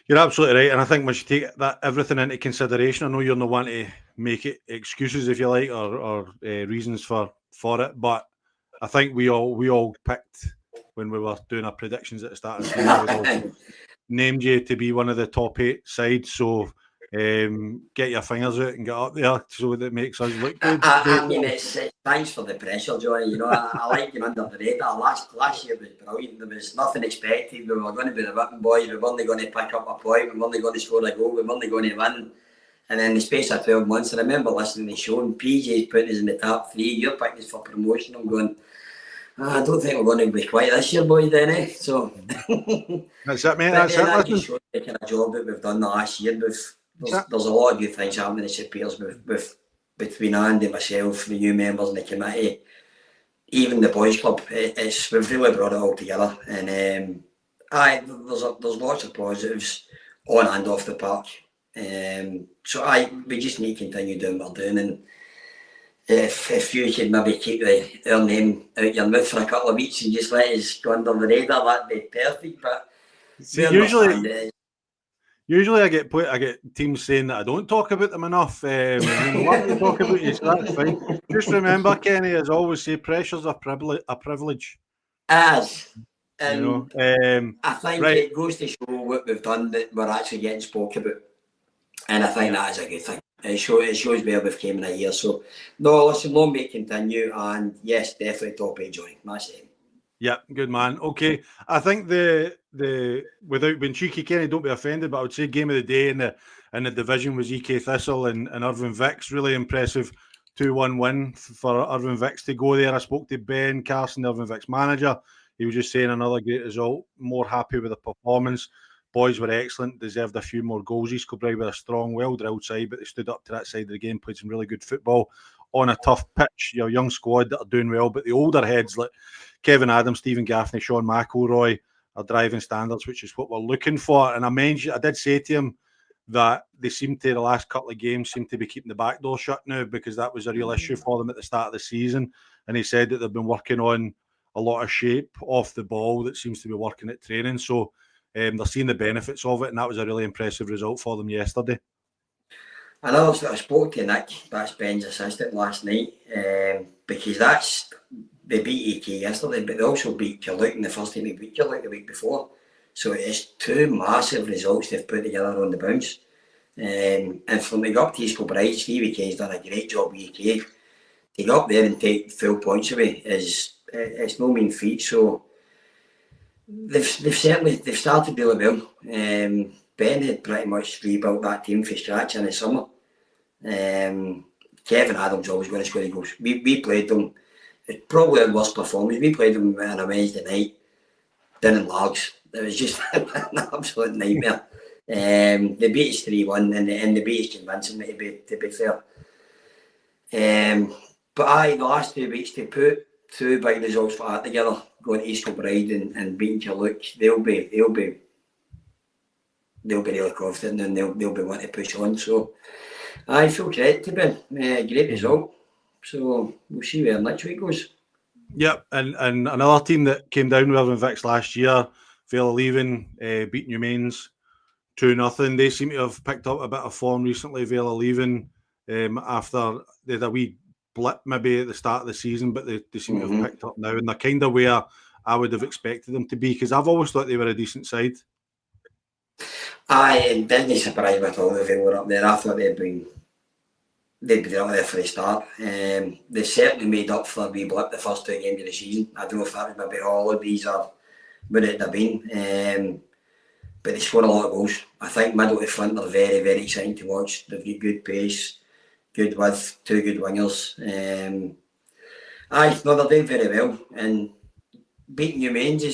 you're absolutely right. And I think we should take everything into consideration. I know you're not one to make it excuses, if you like, or reasons for it. But I think we all picked, when we were doing our predictions at the start of the season, we all named you to be one of the top 8 sides. So get your fingers out and get up there so that it makes us look good. I mean, it's thanks for the pressure, Jonny. You know, I like you under the radar. Last year was brilliant. There was nothing expected. We were going to be the whipping boys. We weren't going to pick up a point. We weren't going to score a goal. We weren't going to win. And in the space of 12 months, I remember listening to the show, and PJ's putting us in the top 3. You're picking us for promotion. I'm going, I don't think we're going to be quite this year, boys, then, eh? So that's it, mate. That's it. That just shows the kind of job that we've done the last year. There's a lot of good things happening in St Piers with between Andy, myself, the new members in the committee, even the boys club. We've really brought it all together, and there's lots of positives on and off the park. So we just need to continue doing what we're doing, and if you could maybe keep our name out your mouth for a couple of weeks and just let us go under the radar, that'd be perfect. But see, usually I get teams saying that I don't talk about them enough. What we talk about you, so that's fine. Just remember, Kenny, as always say, pressure's a privilege. As and you know, I think it goes to show what we've done, that we're actually getting spoke about, and I think that is a good thing. It shows where we've came in a year. So no, listen, long may it continue, and yes, definitely top 8, Jonny. That's it. Yeah, good man. Okay, I think the without being cheeky, Kenny, don't be offended, but I would say game of the day in the division was EK Thistle and Irvine Vicks. Really impressive 2-1 win for Irvine Vicks to go there. I spoke to Ben Carson, the Irvine Vicks manager. He was just saying another great result. More happy with the performance. Boys were excellent, deserved a few more goals. East Kilbride were a strong, well-drilled side, but they stood up to that side of the game, played some really good football on a tough pitch. Your young squad that are doing well, but the older heads like Kevin Adams, Stephen Gaffney, Sean McElroy are driving standards, which is what we're looking for. And I did say to him that they seem to, the last couple of games, seem to be keeping the back door shut now, because that was a real issue for them at the start of the season. And he said that they've been working on a lot of shape off the ball that seems to be working at training. So they're seeing the benefits of it, and that was a really impressive result for them yesterday. I know I spoke to Nick, that's Ben's assistant, last night, because they beat EK yesterday, but they also beat Killuke in the first time. They beat Killuke the week before. So it's 2 massive results they've put together on the bounce. And from the go up to East Kilbride, Stevie K's done a great job with EK. To go up there and take full points away it's no mean feat. So they've started really well. Ben had pretty much rebuilt that team from scratch in the summer. Kevin Adams always going to score the goals. We played them. It's probably our worst performance. We played them on a Wednesday night down in Largs. It was just an absolute nightmare. They beat us 3-1, and they beat us convincingly, to be fair. But the last 2 weeks, to put 2 big results for that together, going to East Kilbride and beating Killuke, they'll be really confident, and they'll be wanting to push on. So I feel credit to Ben. Great result. So we'll see where next week goes. Yep, and another team that came down with Irvine Vicks last year, Vale Leaving, beating Humains 2-0. They seem to have picked up a bit of form recently, Vale Leaving, after they had a wee blip maybe at the start of the season, but they seem to have picked up now, and they're kind of where I would have expected them to be, because I've always thought they were a decent side. I didn't surprise me at all if they were up there. I thought they'd be up there for the start. They certainly made up for a wee blip the first 2 games of the season. I don't know if that was maybe holidays or what it'd have been. But they scored a lot of goals. I think middle to front are very, very exciting to watch. They've got good pace, good with, two good wingers. No, they're doing very well, and beating New Mains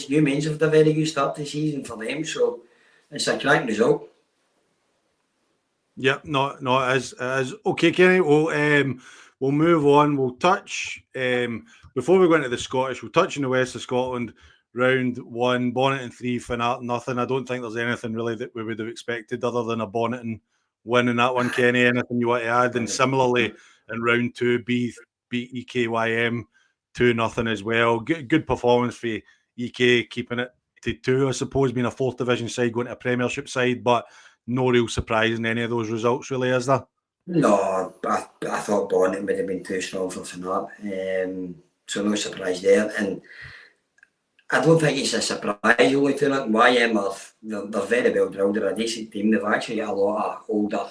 have had a very good start to the season for them, so it's a cracking result. Yeah, no, it is. Okay, Kenny, we'll move on. We'll touch, before we go into the Scottish, we'll touch on the West of Scotland, round 1, Bonnyton 3, Finnart nothing. I don't think there's anything really that we would have expected other than a Bonnyton winning that one, Kenny. Anything you want to add? And similarly, in round 2, beat EKYM 2-0 as well. Good performance for EK, keeping it to 2, I suppose, being a 4th division side, going to a Premiership side, but no real surprise in any of those results, really, is there? No, I thought Bonnyton would have been too strong for Finnart, so no surprise there. And I don't think it's a surprise only to it. YM they're very well drilled. They're a decent team. They've actually got a lot of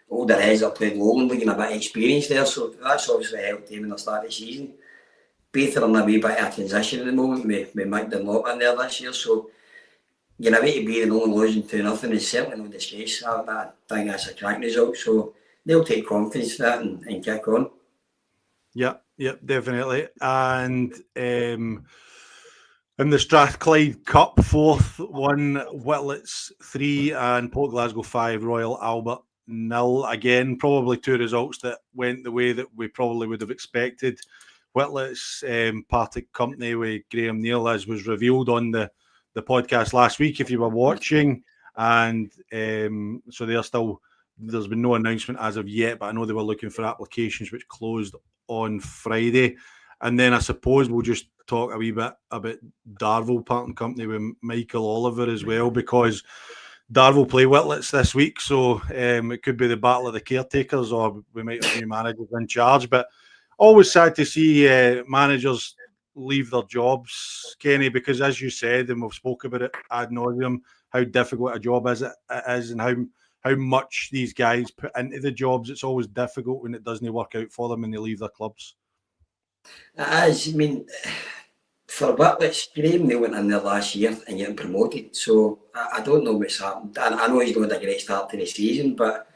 older heads that played Lowland League and a bit of experience there, so that's obviously helped them in the start of the season. Both are in a wee bit of a transition at the moment. We might have not in there this year, so you're away to be and only losing 2-0 is certainly no disgrace. I think that's a cracking result, so they'll take confidence in that and kick on. Yeah, definitely. And in the Strathclyde Cup, 4th won, Whitlets 3 and Port Glasgow 5, Royal Albert 0. Again, probably 2 results that went the way that we probably would have expected. Whitlets parted company with Graham Neal, as was revealed on the podcast last week, if you were watching. And so there's been no announcement as of yet, but I know they were looking for applications, which closed on Friday. And then I suppose we'll just talk a wee bit about Darvel parting company with Michael Oliver as well, because Darvel play Whitlets this week, so it could be the battle of the caretakers, or we might have new managers in charge. But always sad to see managers leave their jobs, Kenny, because as you said, and we've spoke about it ad nauseum, how difficult a job it is, and how much these guys put into the jobs. It's always difficult when it doesn't work out for them and they leave their clubs. As I mean, for Whitlets, Graham Neal went in there last year and getting promoted, so I don't know what's happened. I know he's not had a great start to the season, but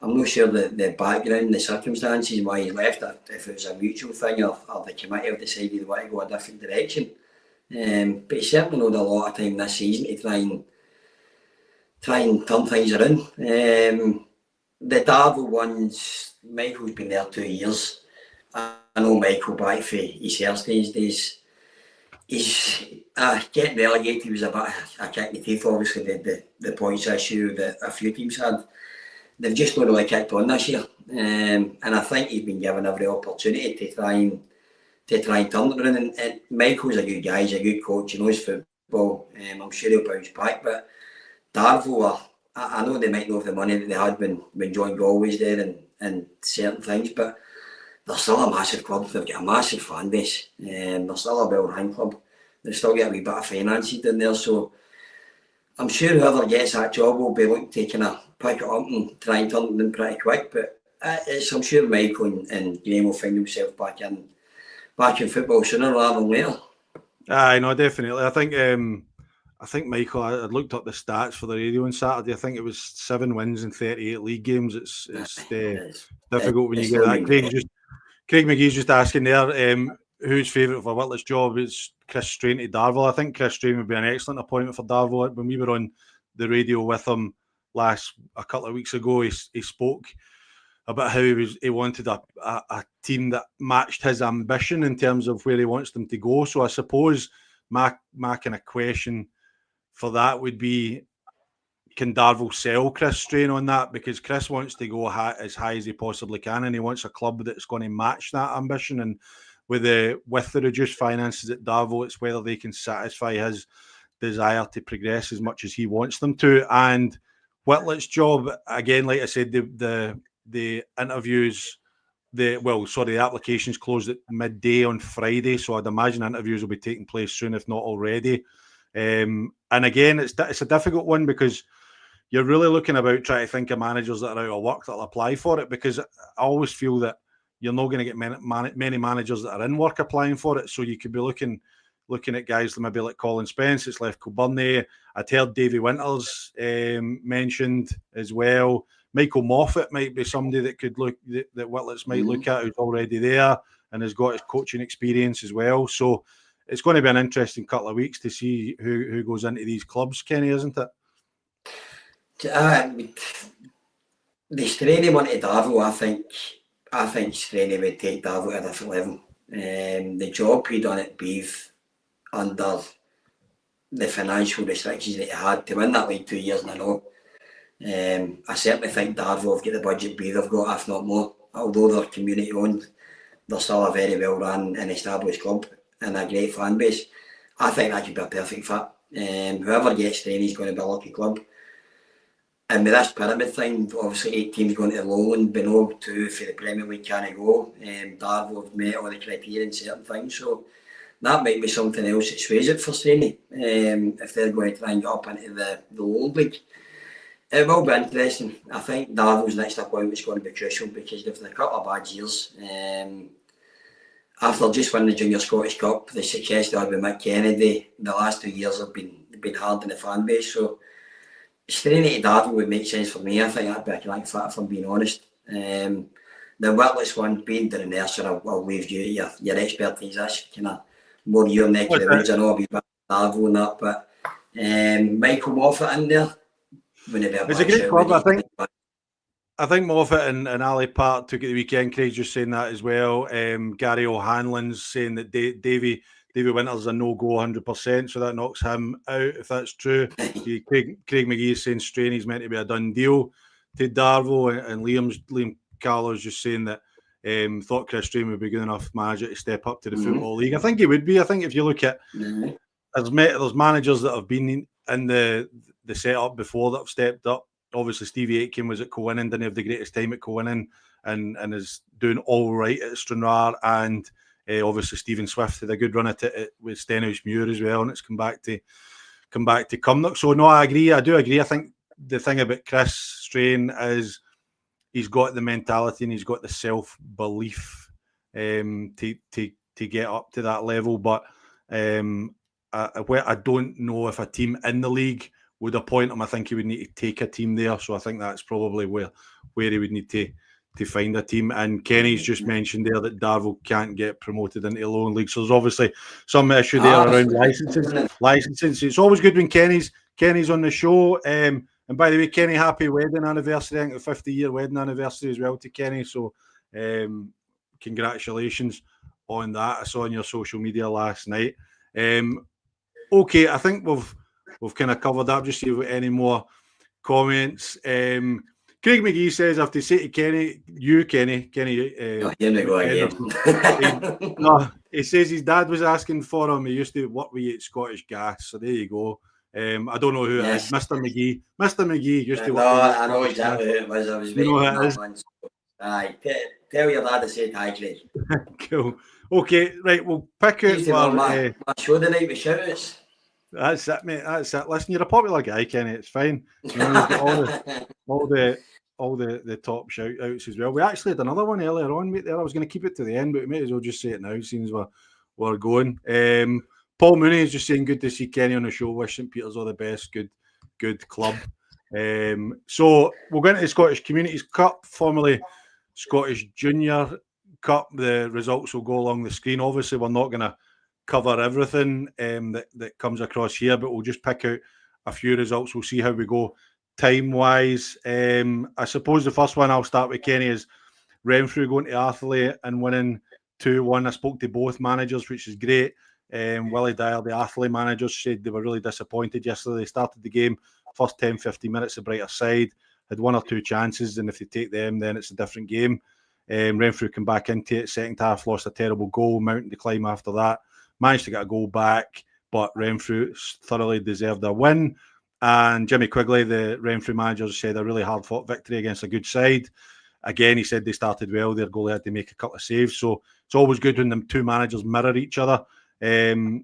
I'm not sure the background, the circumstances why he left, if it was a mutual thing or the committee have decided they want to go a different direction. But he certainly had a lot of time this season to try and turn things around. The Darvel ones, Michael's been there 2 years. I know Michael back for his first days. He's getting relegated was a bit a kick in the teeth, obviously, the points issue that a few teams had. They've just not really kicked on this year, and I think he's been given every opportunity to try and turn it around. And Michael's a good guy, he's a good coach, he knows football. I'm sure he'll bounce back. But Darvel, I know they might not have the money that they had when John Gall was there and certain things, but they're still a massive club. They've got a massive fan base, and they're still a well-run club. They've still got a wee bit of finances in there, so I'm sure whoever gets that job will be looking to kind of pick it up and try and turn it in pretty quick. But I'm sure Michael and Graham will find themselves back in football sooner rather than later. I know, definitely. I think Michael, I looked up the stats for the radio on Saturday. I think it was 7 wins in 38 league games. It's difficult when you get that. Craig McGee's just asking there, who's favourite for Whitlets' job? It's Chris Strain to Darvel. I think Chris Strain would be an excellent appointment for Darvel. When we were on the radio with him a couple of weeks ago, he spoke about how he wanted a team that matched his ambition in terms of where he wants them to go. So I suppose my kind of question for that would be, can Darvel sell Chris Strain on that? Because Chris wants to go as high as he possibly can, and he wants a club that's going to match that ambition. And with the reduced finances at Darvel, it's whether they can satisfy his desire to progress as much as he wants them to. And Whitlett's job, again, like I said, the interviews, the applications closed at midday on Friday, so I'd imagine interviews will be taking place soon, if not already. And again, it's a difficult one because you're really looking about trying to think of managers that are out of work that'll apply for it, because I always feel that you're not going to get many managers that are in work applying for it. So you could be looking at guys maybe like Colin Spence, it's left Kilbirnie. I'd heard Davy Winters mentioned as well. Michael Moffat might be somebody that could look that Whitlets might look at, who's already there and has got his coaching experience as well. So it's going to be an interesting couple of weeks to see who goes into these clubs, Kenny, isn't it? The Straney one to Darvel, I think Straney would take Darvel to a different level. The job he done at Beeve under the financial restrictions that he had to win that league 2 years in a row. I certainly think Darvel have got the budget Beeve have got, if not more. Although they're community owned, they're still a very well run and established club and a great fan base. I think that could be a perfect fit. Whoever gets Straney is going to be a lucky club. And with this pyramid thing, obviously 8 teams going to the Lowland, below 2 for the Premier League can't go. Darvel have met all the criteria and certain things, so that might be something else that sways it for Straney, if they're going to try and get up into the Lowland League. It will be interesting. I think Darvel's next appointment is going to be crucial because they've had a couple of bad years. After just winning the Junior Scottish Cup, the success they had with Mick Kennedy, the last 2 years have been hard on the fan base, so Straney to Darvel would make sense for me. I think that'd be a correct fit, if I'm being honest. The Whitlets one, being the nursery, I'll leave you to your expertise. That's kind of more your neck of the woods. I know I'll be back to Darvel and that, but Michael Moffat in there wouldn't be a bad shout. It's a great club, I think Moffat and Ali Park took it the weekend. Craig's just saying that as well. Gary O'Hanlon's saying that Davy Winter's a no-go 100%, so that knocks him out if that's true. Craig McGee is saying Straney's meant to be a done deal to Darvel, and Liam Carlo's just saying that thought Chris Straney would be good enough manager to step up to the Football League. I think he would be. I think if you look at there's managers that have been in the setup before that have stepped up. Obviously, Stevie Aitken was at Coinning, didn't have the greatest time at Coinning, and is doing all right at Stranraer, and obviously Stephen Swift had a good run at it with Stenhousemuir as well, and it's come back to Cumnock. So no, I do agree. I think the thing about Chris Strain is he's got the mentality and he's got the self-belief to get up to that level. But I don't know if a team in the league would appoint him. I think he would need to take a team there. So I think that's probably where he would need to find a team. And Kenny's just mentioned there that Darvel can't get promoted into the Lowland League. So there's obviously some issue there around licensing. So it's always good when Kenny's on the show. And by the way, Kenny, happy wedding anniversary. I think the 50-year wedding anniversary as well to Kenny. So congratulations on that. I saw on your social media last night. Okay, I think we've kind of covered that. Just see if any more comments. Craig McGee says, I have to say to Kenny. Here we go again. He says his dad was asking for him. He used to work with you at Scottish Gas. So there you go. I don't know who it is. Mr. McGee. Mr. McGee used to work with you. I know exactly who it was. I was waiting for that one. Aye, tell your dad to say hi, Craig. Cool. Okay, right, we'll pick out my show tonight with shout-outs. That's it, mate. That's it. Listen, you're a popular guy, Kenny. It's fine. You know, you've got all the top shout outs as well. We actually had another one earlier on, mate. There, I was going to keep it to the end, but we may as well just say it now, seeing as we're going. Paul Mooney is just saying, good to see Kenny on the show. Wish St Peters all the best. Good club. So we'll go into the Scottish Communities Cup, formerly Scottish Junior Cup. The results will go along the screen. Obviously, we're not going to cover everything that comes across here, but we'll just pick out a few results. We'll see how we go time-wise. I suppose the first one I'll start with, Kenny, is Renfrew going to Atherley and winning 2-1. I spoke to both managers, which is great. Willie Dyer, the Atherley managers, said they were really disappointed yesterday. They started the game, first 10-15 minutes, the brighter side, had one or two chances, and if they take them, then it's a different game. Renfrew came back into it, second half, lost a terrible goal, mountain to climb after that. Managed to get a goal back, but Renfrew thoroughly deserved a win. And Jimmy Quigley, the Renfrew manager, said a really hard-fought victory against a good side. Again, he said they started well. Their goalie had to make a couple of saves. So it's always good when the two managers mirror each other. But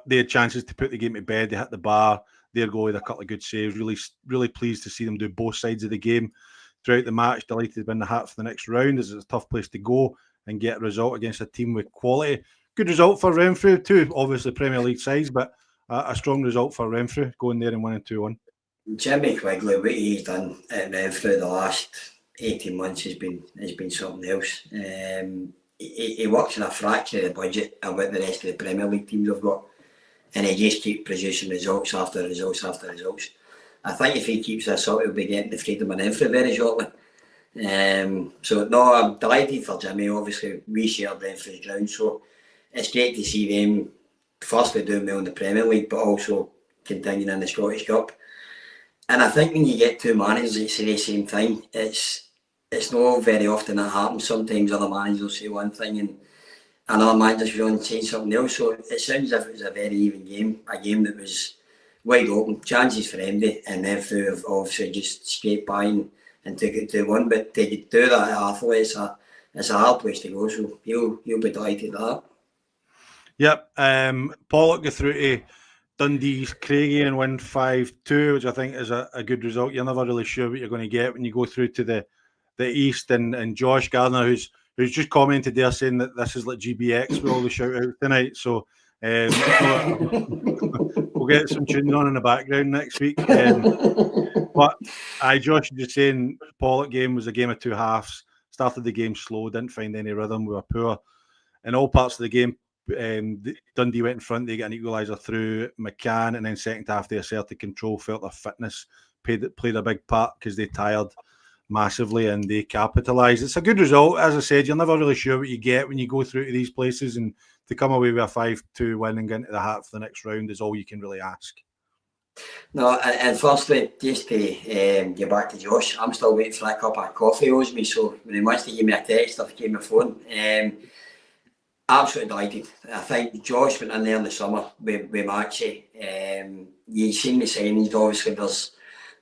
they had chances to put the game to bed. They hit the bar. Their goalie had a couple of good saves. Really, really pleased to see them do both sides of the game throughout the match. Delighted to win the hat for the next round, as it's a tough place to go and get a result against a team with quality. Good result for Renfrew too. Obviously Premier League sides, but a strong result for Renfrew going there and winning 2-1. Jimmy Quigley, what he's done through the last 18 months has been something else. He works in a fraction of the budget of what the rest of the Premier League teams have got, and he just keeps producing results after results after results. I think if he keeps this up, he'll be getting the freedom and infra very shortly. So no, I'm delighted for Jimmy. Obviously, we share Brentford's ground, so it's great to see them firstly doing well in the Premier League, but also continuing in the Scottish Cup. And I think when you get two managers that say the same thing, it's not very often that happens. Sometimes other managers will say one thing and another manager's going to say something else. So it sounds as if it was a very even game, a game that was wide open, chances for MD, and then through obviously just scraped by and took it 2-1. But to do that at Athlone, it's a hard place to go. So he'll be delighted at that. Yep. Pollock go through to Dundee's Craigie and win 5-2, which I think is a good result. You're never really sure what you're going to get when you go through to the East. And Josh Gardner, who's just commented there saying that this is like GBX with all the shout outs tonight. So we'll get some tuning on in the background next week. But Josh just saying Pollock game was a game of two halves. Started the game slow, didn't find any rhythm. We were poor in all parts of the game. Dundee went in front, they got an equaliser through McCann, and then second half they asserted control, felt their fitness played a big part because they tired massively and they capitalised. It's a good result. As I said, you're never really sure what you get when you go through to these places, and to come away with a 5-2 win and get into the hat for the next round is all you can really ask. No, and firstly, just to get back to Josh, I'm still waiting for that cup of coffee he owes me, so when he wants to give me a text or give me a phone, absolutely delighted. I think Josh went in there in the summer with Maxie. You've seen the signings, obviously there's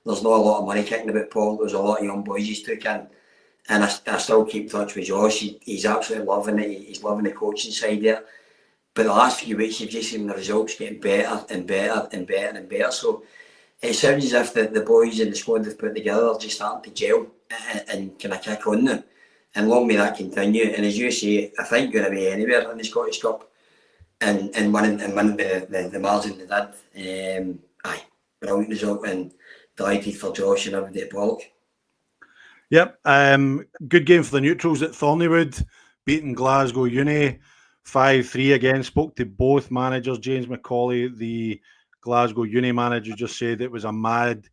not a lot of money kicking about Paul. There's a lot of young boys he's took in, and I still keep in touch with Josh. He's absolutely loving it. He's loving the coaching side there. But the last few weeks you've just seen the results getting better and better and better and better. So it sounds as if the boys in the squad they've put together are just starting to gel and kind of kick on now. And long may that continue. And as you say, I think going to be anywhere in the Scottish Cup and winning the margin they did. Brilliant result and delighted for Josh and everybody at Pollock. Yep. Good game for the neutrals at Thorneywood, beating Glasgow Uni 5-3 again. Spoke to both managers. James McCauley, the Glasgow Uni manager, just said it was a mad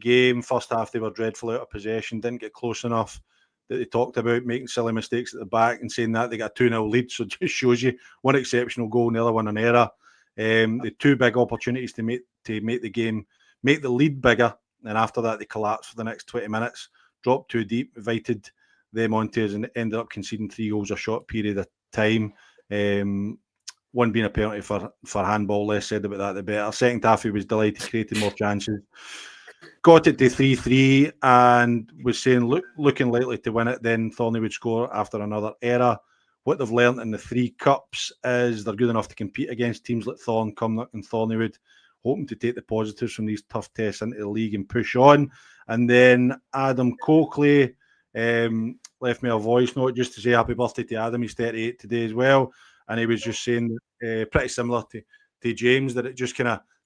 game. First half they were dreadful out of possession, didn't get close enough. That they talked about making silly mistakes at the back and saying that they got a 2-0 lead. So it just shows you one exceptional goal and the other one an error. The two big opportunities to make the lead bigger, and after that they collapsed for the next 20 minutes, dropped too deep, invited them onto us, and ended up conceding 3 goals a short period of time. One being a penalty for handball. Less said about that the better. Second half he was delighted, created more chances. Got it to 3-3 and was saying looking likely to win it. Then Thornley would score after another error. What they've learned in the 3 cups is they're good enough to compete against teams like Thorn, Cumnock and Thorneywood, hoping to take the positives from these tough tests into the league and push on. And then Adam Coakley left me a voice note just to say happy birthday to Adam. He's 38 today as well. And he was just saying pretty similar to James, that it just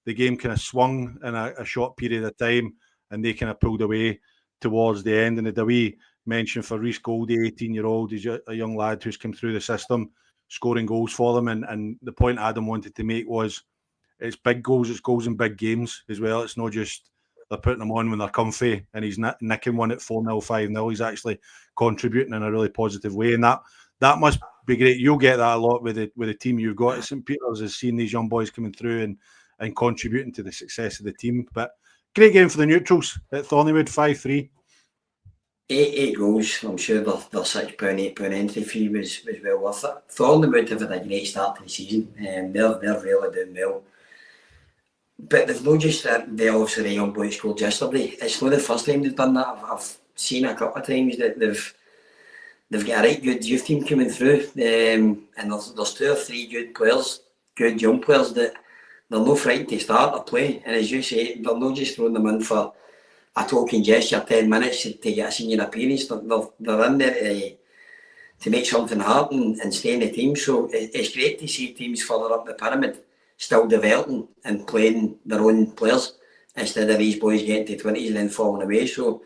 the game swung in a short period of time and they pulled away towards the end. And the wee mention for Rhys Goldie, 18-year-old, he's a young lad who's come through the system, scoring goals for them. And the point Adam wanted to make was it's big goals, it's goals in big games as well. It's not just they're putting them on when they're comfy and he's nicking one at 4-0, 5-0. He's actually contributing in a really positive way. And that must be great. You'll get that a lot with the team you've got at St. Peter's, is seeing these young boys coming through and contributing to the success of the team. But great game for the neutrals at Thorneywood, 5-3. 8 goals. I'm sure their £6, £8 entry fee was well worth it. Thorneywood have had a great start to the season. They're really doing well. But they've not just obviously the young boys scored yesterday. It's not the first time they've done that. I've seen a couple of times that they've got a right good youth team coming through, and there's 2 or 3 good players, good young players that they're not frightened to start or play. And as you say, they're not just throwing them in for a token gesture, 10 minutes to get a senior appearance. They're in there to make something happen and stay in the team. So it's great to see teams further up the pyramid still developing and playing their own players instead of these boys getting to 20s and then falling away. So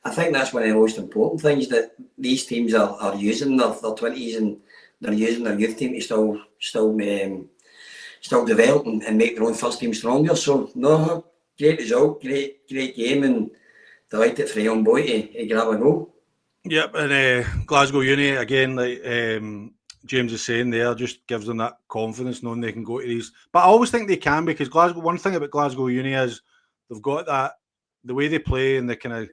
I think that's one of the most important things, that these teams are using their 20s and they're using their youth team to still develop and make their own first team stronger. So no, great result, great game, and delighted for a young boy to grab a goal. Yep, and Glasgow Uni again, like James is saying there, just gives them that confidence knowing they can go to these. But I always think they can, because Glasgow. One thing about Glasgow Uni is they've got that, the way they play, and they kind of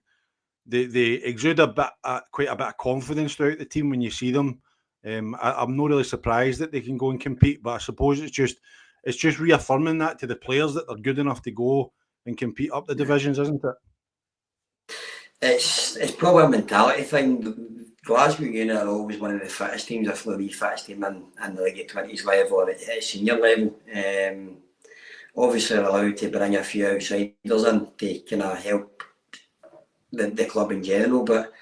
they exude quite a bit of confidence throughout the team when you see them. I'm not really surprised that they can go and compete, but I suppose it's just reaffirming that to the players that they're good enough to go and compete up the divisions, isn't it? It's probably a mentality thing. Glasgow United are always one of the fittest teams, if not the fittest team in the league at 20s level or at senior level. Obviously, they're allowed to bring a few outsiders in to kind of help the club in general, but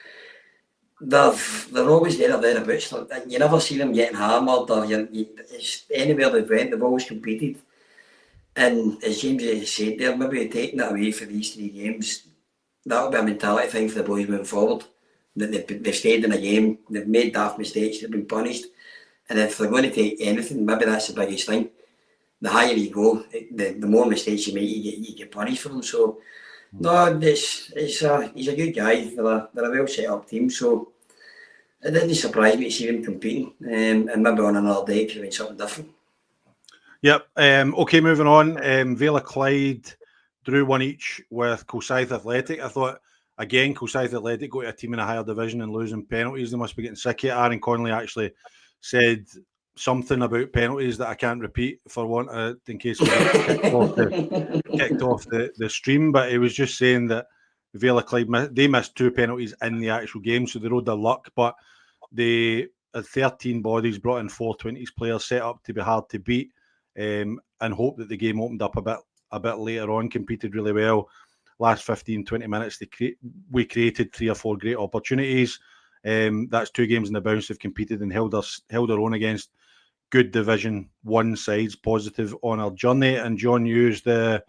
they're always there or thereabouts. You never see them getting hammered, or anywhere they've went, they've always competed. And as James said there, maybe taking it away for these 3 games, that'll be a mentality thing for the boys moving forward. That they've stayed in a game, they've made daft mistakes, they've been punished, and if they're going to take anything, maybe that's the biggest thing. The higher you go, the more mistakes you make, you get punished for them. So, no, he's a good guy. They're a well set up team, so it didn't surprise me to see them competing, and maybe on another day it could have been something different. Yep. Okay, moving on. Vale Clyde drew 1 each with Kilsyth Athletic. I thought, again, Kilsyth Athletic go to a team in a higher division and losing penalties. They must be getting sick of it. Aaron Connolly actually said something about penalties that I can't repeat for one, in case we get kicked off the stream. But he was just saying that Vale Clyde, they missed 2 penalties in the actual game, so they rode their luck. But they had 13 bodies, brought in 420s players, set up to be hard to beat, and hope that the game opened up a bit later on. Competed really well. Last 15-20 minutes, we created 3 or 4 great opportunities. That's 2 games in the bounce. They've competed and held their own against good Division 1 sides, positive on our journey. And John used the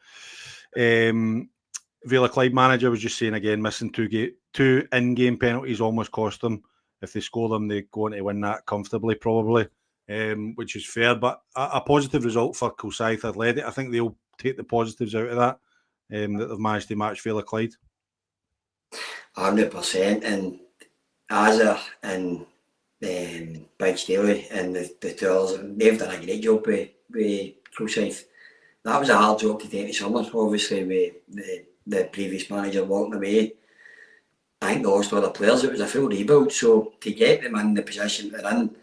Vale Clyde manager was just saying again, missing 2 in-game penalties almost cost them. If they score them, they go on to win that comfortably, probably, which is fair. But a positive result for Kilsyth Athletic. I think they'll take the positives out of that, that they've managed to match Vale Clyde. 100%. And Azza and Big Staley and the 2 others, they've done a great job with Kilsyth. That was a hard job to take in summer, obviously, with the previous manager walking away. I think they lost all the players. It was a full rebuild, so to get them in the position they're in,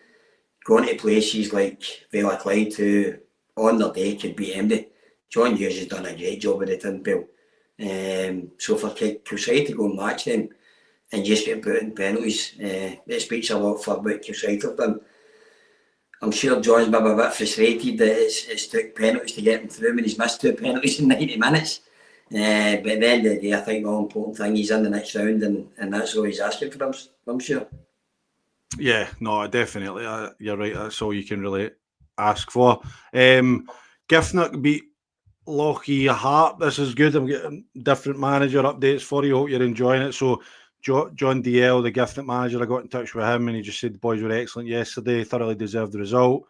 going to places like Vale Clyde, who on their day could beat MD. John Hughes has done a great job with the Tin Bill. So for Kilsyth to go and match them and just get put in penalties, it speaks a lot for what Kilsyth have done. I'm sure John's maybe a bit frustrated that it's took penalties to get him through when he's missed 2 penalties in 90 minutes. But at the end of the day, I think the all important thing, he's in the next round, and that's all he's asking for him, I'm sure. Yeah, no, definitely. You're right. That's all you can really ask for. Giffnock beat Lochie Hart. This is good. I'm getting different manager updates for you. Hope you're enjoying it. So, John DL, the Giffnock manager, I got in touch with him and he just said the boys were excellent yesterday. Thoroughly deserved the result.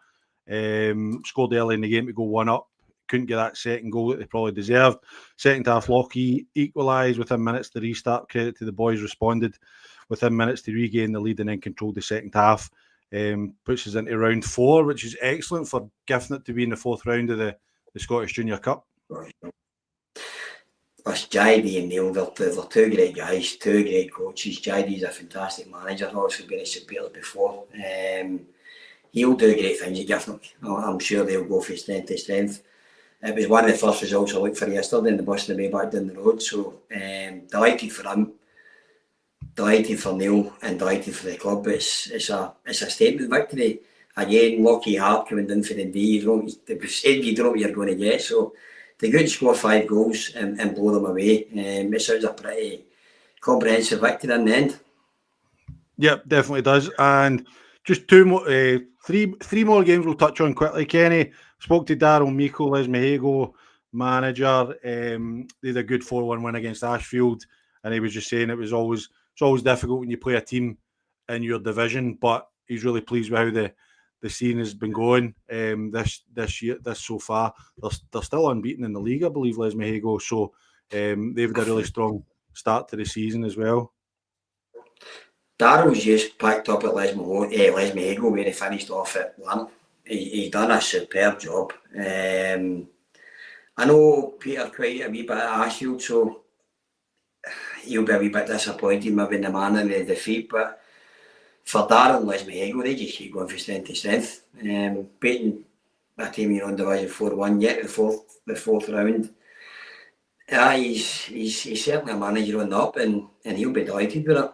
Scored early in the game to go 1 up. Couldn't get that second goal that they probably deserved. Second half, Lochie equalised within minutes. The restart, credit to the boys, responded within minutes to regain the lead and then controlled the second half. Puts us into round 4, which is excellent for Giffnock to be in the 4th round of the Scottish Junior Cup. That's Jidey and Neil. They're 2 great guys, 2 great coaches. Jidey's a fantastic manager. Also been at St Peter's before. He'll do great things at Giffnock. I'm sure they'll go from strength to strength. It was one of the first results I looked for yesterday in the bus on the way back down the road. So delighted for him, delighted for Neil, and delighted for the club. It's a statement victory. Again, Lochie Hart coming in for the day. You don't know what you're going to get. So to go and score 5 goals and blow them away, it sounds a pretty comprehensive victory in the end. Yep, definitely does. And just 2 more, 3 more games we'll touch on quickly. Kenny, spoke to Daryl Meikle, Les Mahego, manager. They had a good 4-1 win against Ashfield, and he was just saying it's always difficult when you play a team in your division, but he's really pleased with how the season has been going this year. This so far, they're still unbeaten in the league, I believe, Les Mexico. So they've had a really strong start to the season as well. Darryl's just packed up at Les Mexico where he finished off at Lamp. He done a superb job. I know Peter quite a wee bit at Ashfield, so he'll be a wee bit disappointed maybe in the manner of the defeat, but for Darryl and Les Mexico, they just keep going from strength to strength. Beating a team in Division 4-1 yet the fourth round. He's certainly a manager on the up, and he'll be delighted with it.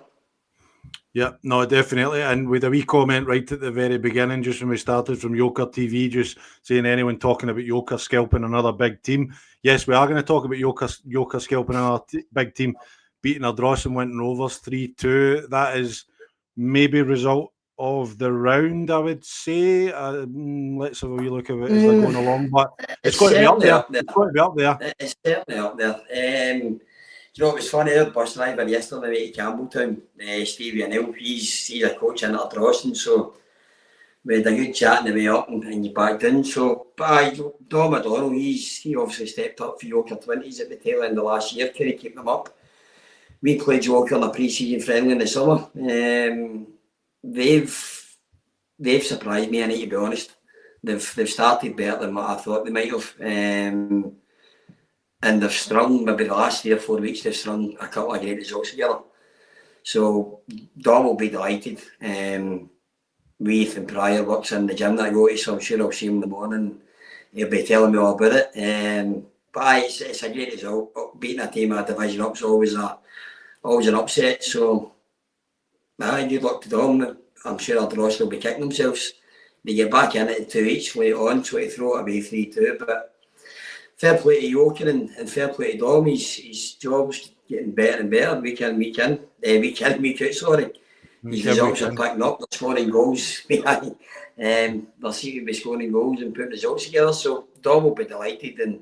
Yeah, no, definitely. And with a wee comment right at the very beginning, just when we started from Yoker TV, just saying anyone talking about Yoker scalping another big team. Yes, we are going to talk about Yoker scalping another big team, beating Ardrossan Winton Rovers 3-2. That is maybe a result of the round, I would say. Let's have a wee look at it as they're going along. But it's got to be up there. It's got to be up there. It's certainly up there. You know, it was funny, I was bus driver yesterday to Campbelltown. Stevie O'Neill, he's a coach in Ardrossan, so we had a good chat on the way up and you back down. So, but Dom O'Donnell, he obviously stepped up for Yoker 20s at the tail end of last year, kind of keep them up. We played Yoker in a pre-season friendly in the summer. They've surprised me, I need to be honest. They've started better than what I thought they might have. And they've strung, maybe the last 3 or 4 weeks, they've strung a couple of great results together. So Dom will be delighted. Ethan Pryor works in the gym that I go to, so I'm sure I'll see him in the morning. He'll be telling me all about it. But it's a great result. Beating a team at a division up is always an upset. So good luck to Dom. I'm sure Ardrossan will be kicking themselves. They get back in it in 2 weeks, late on, so to throw it away 3-2. But fair play to Yoker and fair play to Dom. His job's getting better and better week in, week out. His results are picking up. They're scoring goals. They seem to be scoring goals and putting results together. So Dom will be delighted, and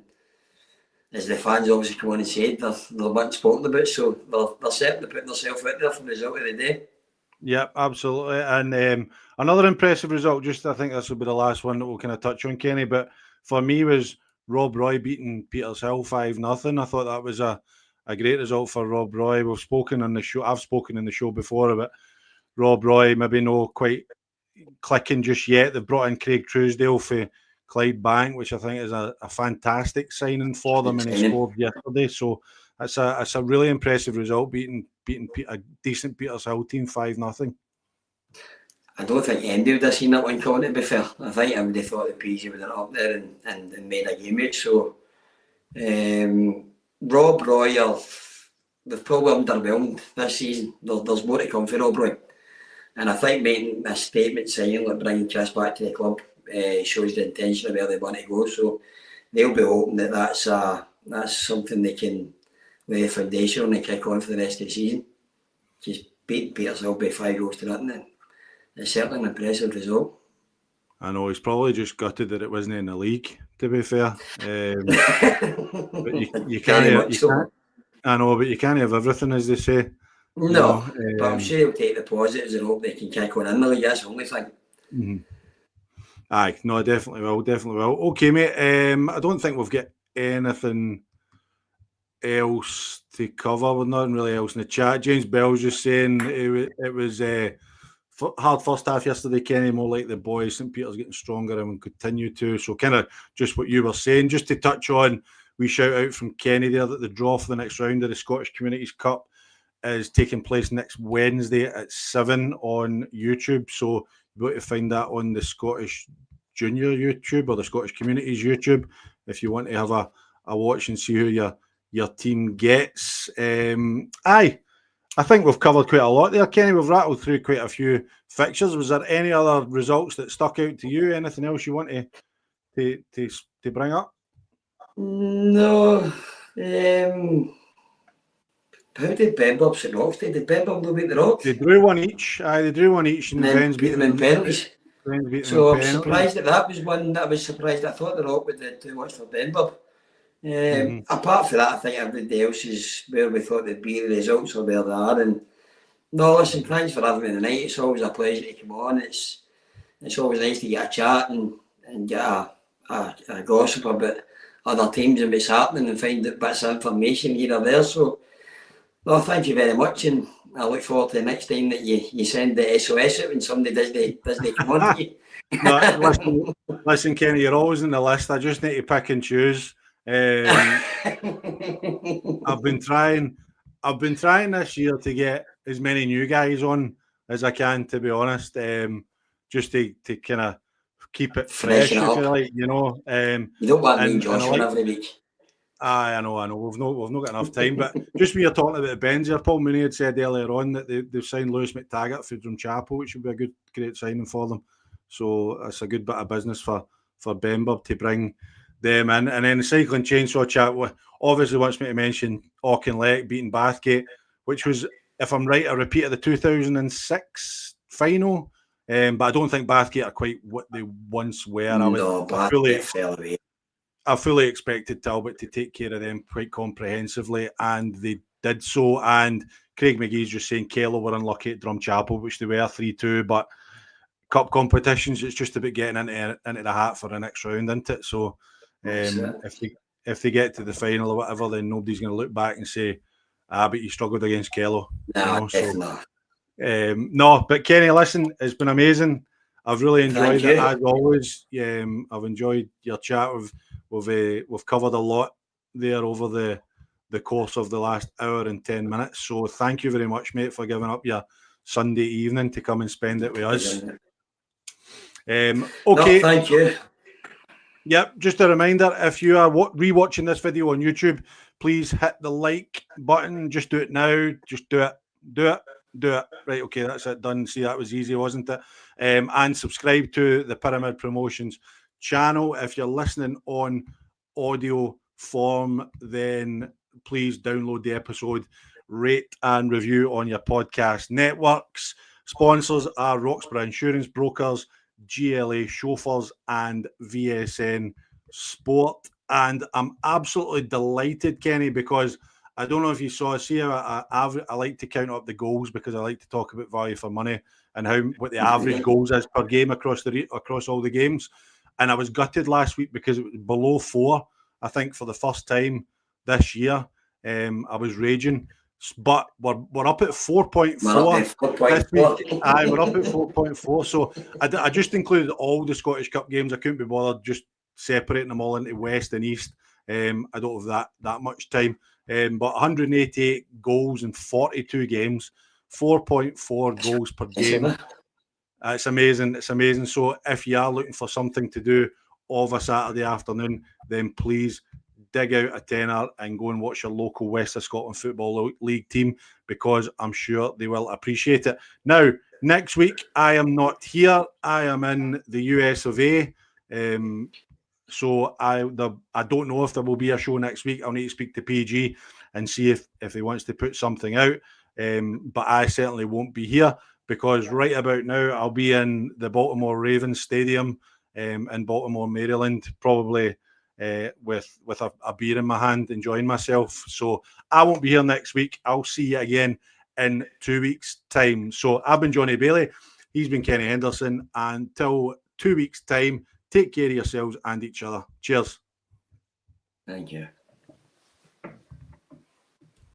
as the fans obviously come on and said, they're much spoken about. So they're certainly putting themselves out there for the result of the day. Yeah, absolutely. And another impressive result, I think this will be the last one that we'll kind of touch on, Kenny, but for me was Rob Roy beating Petershill 5-0. I thought that was a great result for Rob Roy. We've spoken on the show. I've spoken in the show before about Rob Roy, maybe not quite clicking just yet. They've brought in Craig Truesdale for Clyde Bank, which I think is a fantastic signing for them, and he scored yesterday. So it's a really impressive result, beating a decent Petershill team 5-0. I don't think anybody would have seen that one coming, to be fair. I think everybody thought the PG would have up there and made a game of it. So, Rob Roy, they've probably underwhelmed this season. There's more to come for Rob Roy. And I think making a statement saying, like, bringing Chris back to the club shows the intention of where they want to go. So, they'll be hoping that that's something they can lay the foundation on and kick on for the rest of the season. Just beating Petershill by 5-0. It's certainly an impressive result. I know, he's probably just gutted that it wasn't in the league, to be fair. But you can't. I know, but you can't have everything, as they say. No, but I'm sure he'll take the positives and hope they can kick on in the league. That's the only thing. Mm-hmm. Aye, no, definitely will. Okay, mate. I don't think we've got anything else to cover. With nothing really else in the chat. James Bell's just saying it was hard first half yesterday, Kenny, more like the boys. St. Peter's getting stronger and will continue to. So kind of just what you were saying. Just to touch on, we shout out from Kenny there that the draw for the next round of the Scottish Communities Cup is taking place next Wednesday at 7 on YouTube. So you'll be able to find that on the Scottish Junior YouTube or the Scottish Communities YouTube if you want to have a watch and see who your team gets. I think we've covered quite a lot there, Kenny. We've rattled through quite a few fixtures. Was there any other results that stuck out to you? Anything else you want to bring up? No. How did Benburb St. Rocks? Did Benburb go beat the Rocks? They drew one each. They drew one each, and then beat them in penalties. So I'm surprised that was one that I was surprised. I thought the Rock would do too much for Benburb. Apart from that, I think everybody else is where we thought they'd be. The results are where they are. And no, listen, thanks for having me tonight. It's always a pleasure to come on. It's always nice to get a chat and get a gossip about other teams and what's happening and find out bits of information here or there. So, no, thank you very much, and I look forward to the next time that you send the SOS out when somebody doesn't come on to you. No, listen, Kenny, you're always in the list. I just need to pick and choose. I've been trying this year to get as many new guys on as I can, to be honest, just to kind of keep it fresh, if you like, you know. You don't want me and Josh on every week. I know. We've not got enough time. But just when you're talking about the Benz here, Paul Mooney had said earlier on that they've signed Lewis McTaggart for Drumchapel, which would be a great signing for them. So it's a good bit of business for Benburb to bring them in. And then the cycling chainsaw chat obviously wants me to mention Auchinleck beating Bathgate, which was, if I'm right, a repeat of the 2006 final. But I don't think Bathgate are quite what they once were. I fully expected Talbot to take care of them quite comprehensively, and they did so. And Craig McGee's just saying Kello were unlucky at Drumchapel, which they were 3-2. But cup competitions, it's just about getting into the hat for the next round, isn't it? So if they get to the final or whatever, then nobody's going to look back and say, but you struggled against Kello. No, but Kenny, listen, it's been amazing. I've really enjoyed it, as always. I've enjoyed your chat. We've covered a lot there over the course of the last hour and 10 minutes. So thank you very much, mate, for giving up your Sunday evening to come and spend it with us. Okay. No, thank you. Yep, just a reminder, if you are rewatching this video on YouTube, please hit the like button. Just do it now. Just do it. Right, okay, that's it, done. See, that was easy, wasn't it? And subscribe to the Pyramid Promotions channel. If you're listening on audio form, then please download the episode, rate and review on your podcast networks. Sponsors are Roxburgh Insurance Brokers, GLA Chauffeurs, and VSN Sport. And I'm absolutely delighted, Kenny, because I don't know if you saw, I like to count up the goals because I like to talk about value for money and what the average goals is per game across all the games. And I was gutted last week because it was below 4, I think, for the first time this year. I was raging. But we're up at 4.4 this week. We're up at 4.4. So I just included all the Scottish Cup games. I couldn't be bothered just separating them all into West and East. I don't have that much time. But 188 goals in 42 games, 4.4 goals per game. It's amazing. It's amazing. So if you are looking for something to do of a Saturday afternoon, then please dig out a tenner and go and watch your local West of Scotland Football League team, because I'm sure they will appreciate it. Now, next week, I am not here. I am in the US of A. So I don't know if there will be a show next week. I'll need to speak to PG and see if he wants to put something out. But I certainly won't be here, because right about now I'll be in the Baltimore Ravens Stadium in Baltimore, Maryland, probably with a beer in my hand, enjoying myself. So I won't be here next week. I'll see you again in 2 weeks' time. So I've been Jonny Baillie. He's been Kenny Henderson. Until 2 weeks' time, take care of yourselves and each other. Cheers. Thank you.